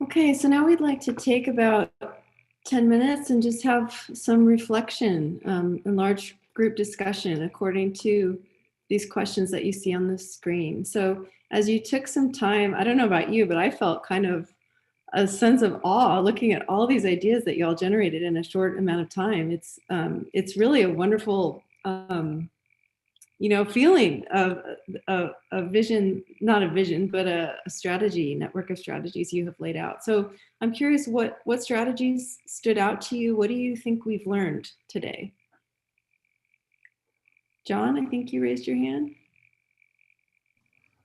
Okay, so now we'd like to take about 10 minutes and just have some reflection and large group discussion according to these questions that you see on the screen. So as you took some time, I don't know about you, but I felt kind of a sense of awe looking at all these ideas that y'all generated in a short amount of time. It's really a wonderful feeling of a vision, not a vision, but a strategy, network of strategies you have laid out. So I'm curious what strategies stood out to you? What do you think we've learned today? John, I think you raised your hand.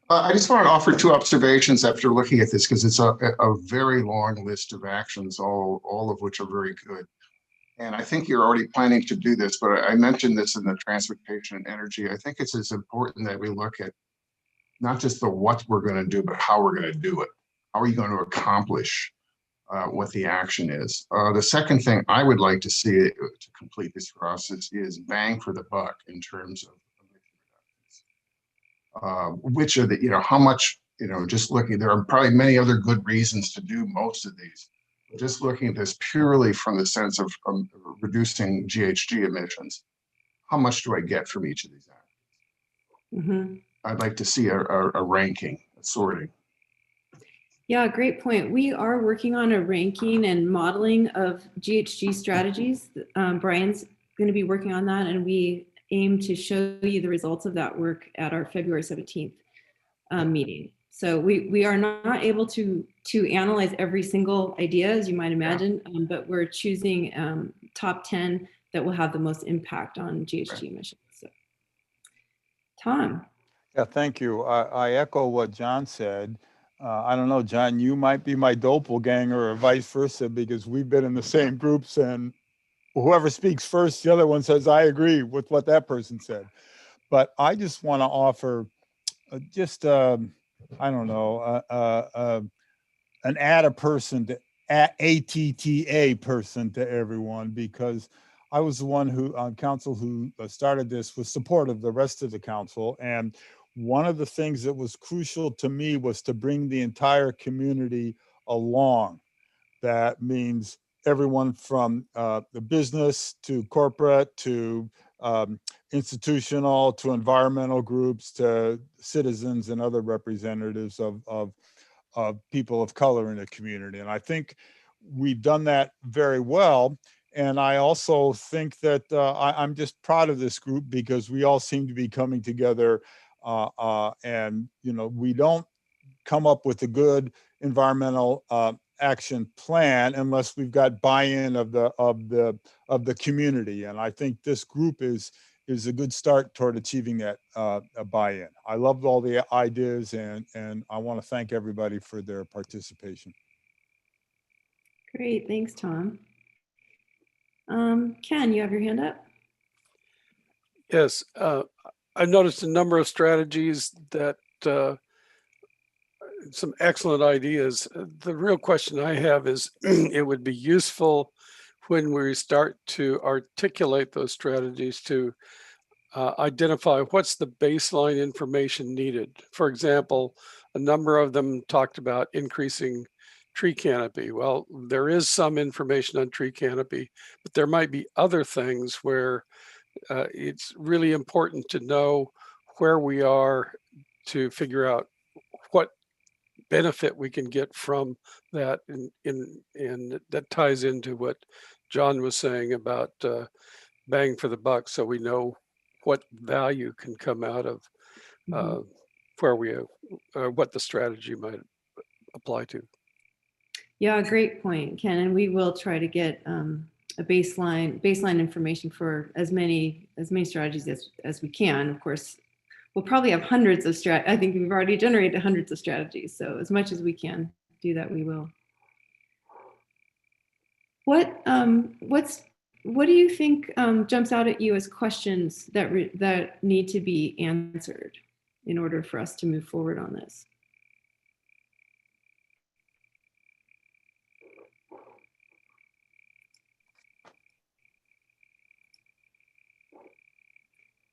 I just wanted to offer two observations after looking at this, because it's a very long list of actions, all of which are very good. And I think you're already planning to do this, but I mentioned this in the transportation and energy. I think it's as important that we look at not just the what we're going to do, but how we're going to do it. How are you going to accomplish what the action is? The second thing I would like to see to complete this process is bang for the buck in terms of which are the, how much, just looking, there are probably many other good reasons to do most of these. Just looking at this purely from the sense of reducing GHG emissions, how much do I get from each of these actions? Mm-hmm. I'd like to see a ranking, a sorting. Yeah, great point. We are working on a ranking and modeling of GHG strategies. Brian's going to be working on that, and we aim to show you the results of that work at our February 17th meeting. So we are not able to analyze every single idea, as you might imagine, but we're choosing top 10 that will have the most impact on GHG emissions. So, Tom. Yeah, thank you. I echo what John said. I don't know, John, you might be my doppelganger or vice versa, because we've been in the same groups, and whoever speaks first, the other one says, I agree with what that person said. But I just want to offer I don't know, an ATTA person to ATTA person to everyone, because I was the one who on council who started this with support of the rest of the council. And one of the things that was crucial to me was to bring the entire community along. That means everyone from the business to corporate to institutional to environmental groups to citizens and other representatives of people of color in the community. And I think we've done that very well. And I also think that I'm just proud of this group, because we all seem to be coming together and, we don't come up with a good environmental action plan unless we've got buy-in of the community. And I think this group is a good start toward achieving that buy-in. I loved all the ideas, and I want to thank everybody for their participation. Great, thanks, Tom. Ken, you have your hand up? Yes, I've noticed a number of strategies that some excellent ideas. The real question I have is it would be useful when we start to articulate those strategies to identify what's the baseline information needed. For example, a number of them talked about increasing tree canopy. Well, there is some information on tree canopy, but there might be other things where it's really important to know where we are to figure out what benefit we can get from that, and that ties into what John was saying about bang for the buck, so we know what value can come out of where we what the strategy might apply to. Yeah, great point, Ken. And we will try to get a baseline information for as many strategies as we can. Of course, we'll probably have hundreds of I think we've already generated hundreds of strategies. So as much as we can do that, we will. What do you think jumps out at you as questions that need to be answered in order for us to move forward on this?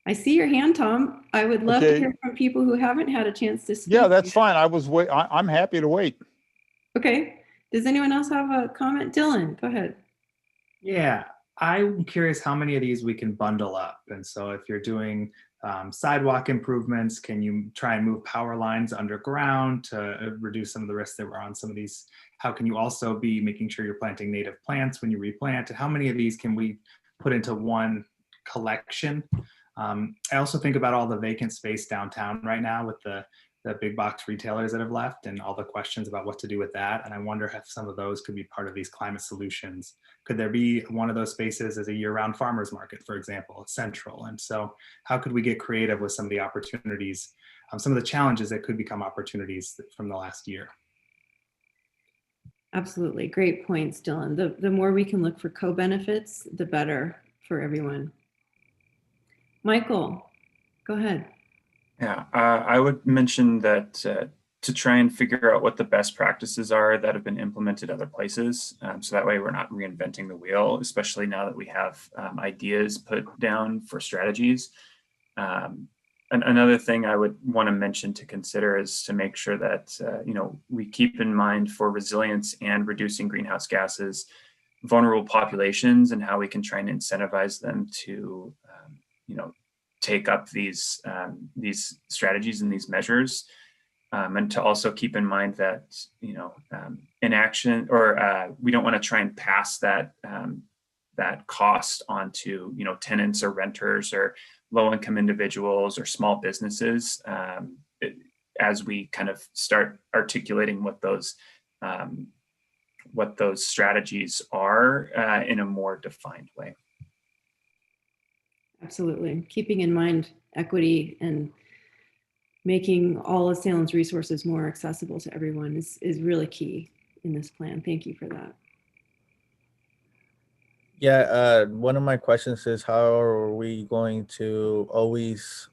I see your hand, Tom. I would love to hear from people who haven't had a chance to speak. Yeah, that's fine. I'm happy to wait. Okay. Does anyone else have a comment? Dylan, go ahead. Yeah, I'm curious how many of these we can bundle up. And so if you're doing sidewalk improvements, can you try and move power lines underground to reduce some of the risks that were on some of these? How can you also be making sure you're planting native plants when you replant? And how many of these can we put into one collection? I also think about all the vacant space downtown right now with the big box retailers that have left and all the questions about what to do with that. And I wonder if some of those could be part of these climate solutions. Could there be one of those spaces as a year-round farmer's market, for example, central? And so how could we get creative with some of the opportunities, some of the challenges that could become opportunities from the last year? Absolutely. Great points, Dylan. The more we can look for co-benefits, the better for everyone. Michael, go ahead. Yeah, I would mention that to try and figure out what the best practices are that have been implemented other places. So that way we're not reinventing the wheel, especially now that we have ideas put down for strategies. Another thing I would want to mention to consider is to make sure that we keep in mind for resilience and reducing greenhouse gases, vulnerable populations, and how we can try and incentivize them to take up these strategies and these measures, and to also keep in mind that inaction or we don't want to try and pass that cost onto tenants or renters or low-income individuals or small businesses as we kind of start articulating what those strategies are in a more defined way. Absolutely. Keeping in mind equity and making all of Salem's resources more accessible to everyone is really key in this plan. Thank you for that. Yeah, one of my questions is how are we going to always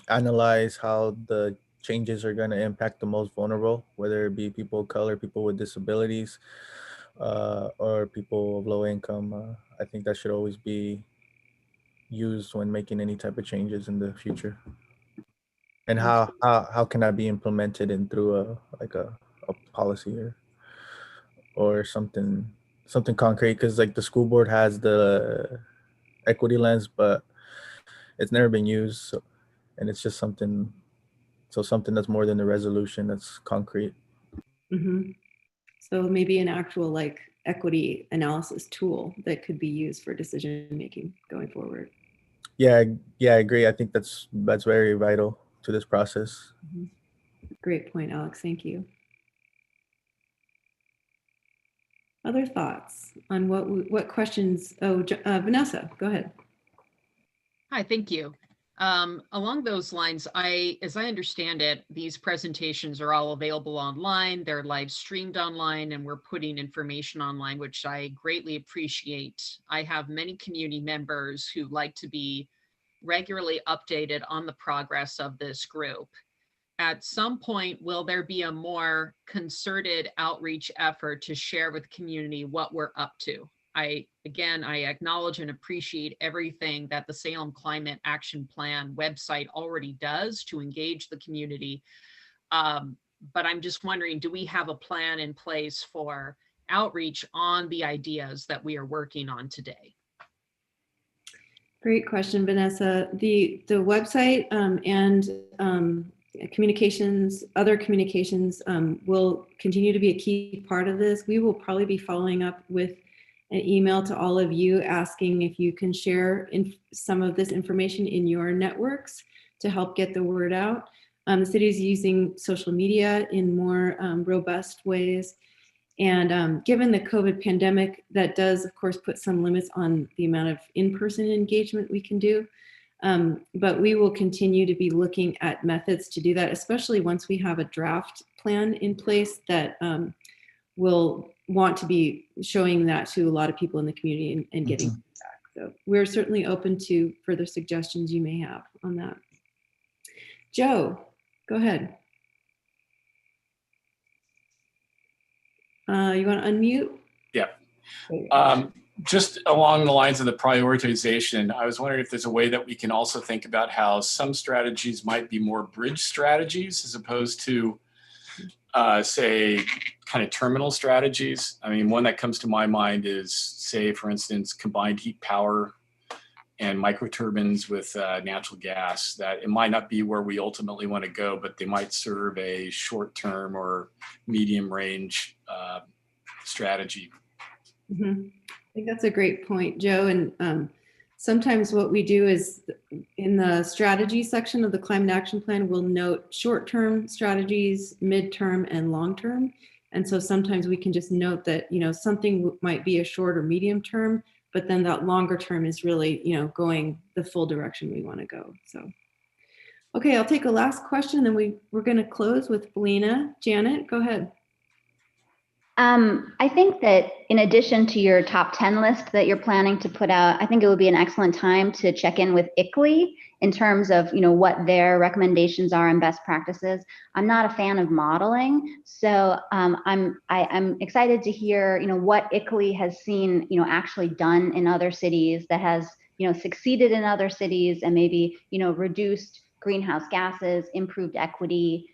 analyze how the changes are going to impact the most vulnerable, whether it be people of color, people with disabilities, or people of low income? I think that should always be used when making any type of changes in the future. And how can that be implemented in through a policy or something concrete? Because like the school board has the equity lens, but it's never been used, so, and it's just something that's more than the resolution, that's concrete. Mm-hmm. So maybe an actual like equity analysis tool that could be used for decision making going forward. Yeah, I agree. I think that's very vital to this process. Mm-hmm. Great point, Alex. Thank you. Other thoughts on what questions? Oh, Vanessa, go ahead. Hi, thank you. Along those lines, as I understand it, these presentations are all available online. They're live streamed online, and we're putting information online, which I greatly appreciate. I have many community members who like to be regularly updated on the progress of this group. At some point, will there be a more concerted outreach effort to share with the community what we're up to? I acknowledge and appreciate everything that the Salem Climate Action Plan website already does to engage the community. But I'm just wondering, do we have a plan in place for outreach on the ideas that we are working on today? Great question, Vanessa. The website and other communications will continue to be a key part of this. We will probably be following up with an email to all of you asking if you can share some of this information in your networks to help get the word out. The city is using social media in more robust ways. And given the COVID pandemic, that does, of course, put some limits on the amount of in-person engagement we can do. But we will continue to be looking at methods to do that, especially once we have a draft plan in place that will want to be showing that to a lot of people in the community and getting feedback. So we're certainly open to further suggestions you may have on that. Joe, go ahead. You want to unmute? Yeah. Just along the lines of the prioritization, I was wondering if there's a way that we can also think about how some strategies might be more bridge strategies as opposed to say, kind of terminal strategies. I mean, one that comes to my mind is, say, for instance, combined heat power and microturbines with natural gas, that it might not be where we ultimately want to go, but they might serve a short-term or medium-range strategy. I think that's a great point, Joe. And sometimes what we do is in the strategy section of the climate action plan, we'll note short-term strategies, mid-term, and long-term. And so sometimes we can just note that, you know, something might be a short or medium term, but then that longer term is really, you know, going the full direction we want to go. So, okay, I'll take a last question, then we're going to close with Belina. Janet, go ahead. I think that in addition to your top 10 list that you're planning to put out, I think it would be an excellent time to check in with ICLEI in terms of, you know, what their recommendations are and best practices. I'm not a fan of modeling, so I'm excited to hear, you know, what ICLEI has seen, you know, actually done in other cities that has, you know, succeeded in other cities and maybe, you know, reduced greenhouse gases, improved equity,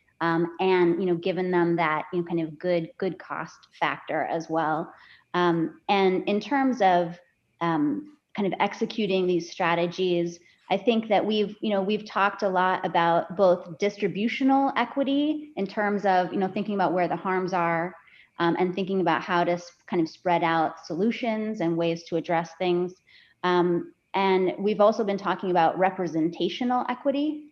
and, you know, given them that, you know, kind of good cost factor as well. And in terms of kind of executing these strategies, I think that we've talked a lot about both distributional equity in terms of, you know, thinking about where the harms are, and thinking about how to kind of spread out solutions and ways to address things. And we've also been talking about representational equity,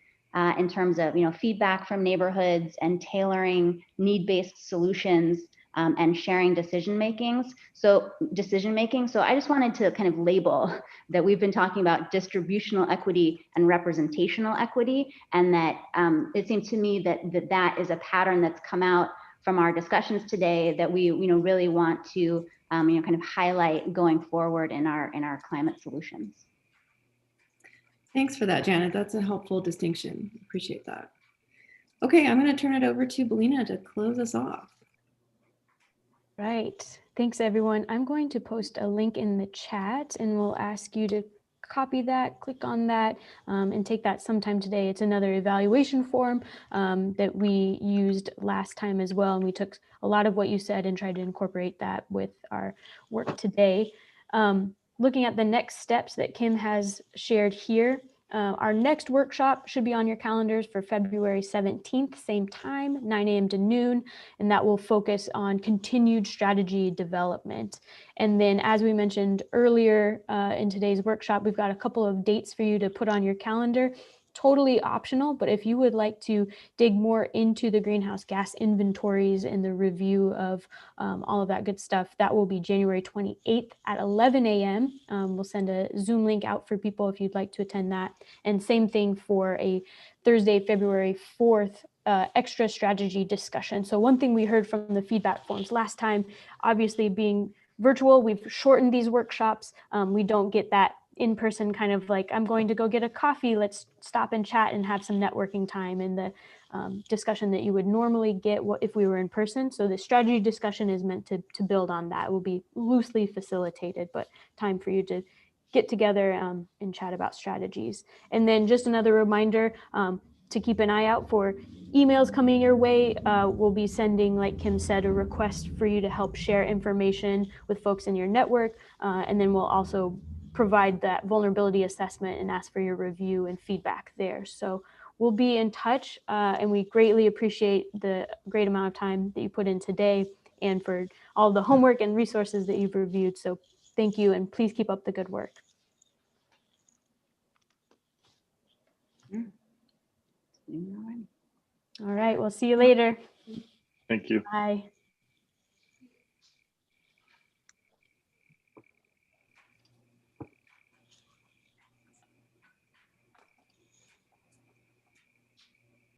in terms of, you know, feedback from neighborhoods and tailoring need-based solutions, and sharing decision making. So I just wanted to kind of label that we've been talking about distributional equity and representational equity, and that it seems to me that is a pattern that's come out from our discussions today that we, you know, really want to, you know, kind of highlight going forward in our climate solutions. Thanks for that, Janet. That's a helpful distinction. Appreciate that. Okay, I'm going to turn it over to Belina to close us off. Right. Thanks, everyone. I'm going to post a link in the chat and we'll ask you to copy that, click on that, and take that sometime today. It's another evaluation form that we used last time as well. And we took a lot of what you said and tried to incorporate that with our work today. Looking at the next steps that Kim has shared here, our next workshop should be on your calendars for February 17th, same time, 9 a.m. to noon, and that will focus on continued strategy development. And then, as we mentioned earlier in today's workshop, we've got a couple of dates for you to put on your calendar. Totally optional, but if you would like to dig more into the greenhouse gas inventories and the review of all of that good stuff, that will be January 28th at 11 a.m. We'll send a Zoom link out for people if you'd like to attend that. And same thing for a Thursday, February 4th extra strategy discussion. So one thing we heard from the feedback forms last time, obviously being virtual, we've shortened these workshops. We don't get that in-person kind of like, I'm going to go get a coffee, let's stop and chat and have some networking time in the discussion that you would normally get if we were in person. So the strategy discussion is meant to build on that. It will be loosely facilitated, but time for you to get together and chat about strategies. And then just another reminder to keep an eye out for emails coming your way. We'll be sending, like Kim said, a request for you to help share information with folks in your network. And then we'll also provide that vulnerability assessment and ask for your review and feedback there. So we'll be in touch, and we greatly appreciate the great amount of time that you put in today and for all the homework and resources that you've reviewed. So thank you, and please keep up the good work. All right, we'll see you later. Thank you. Bye.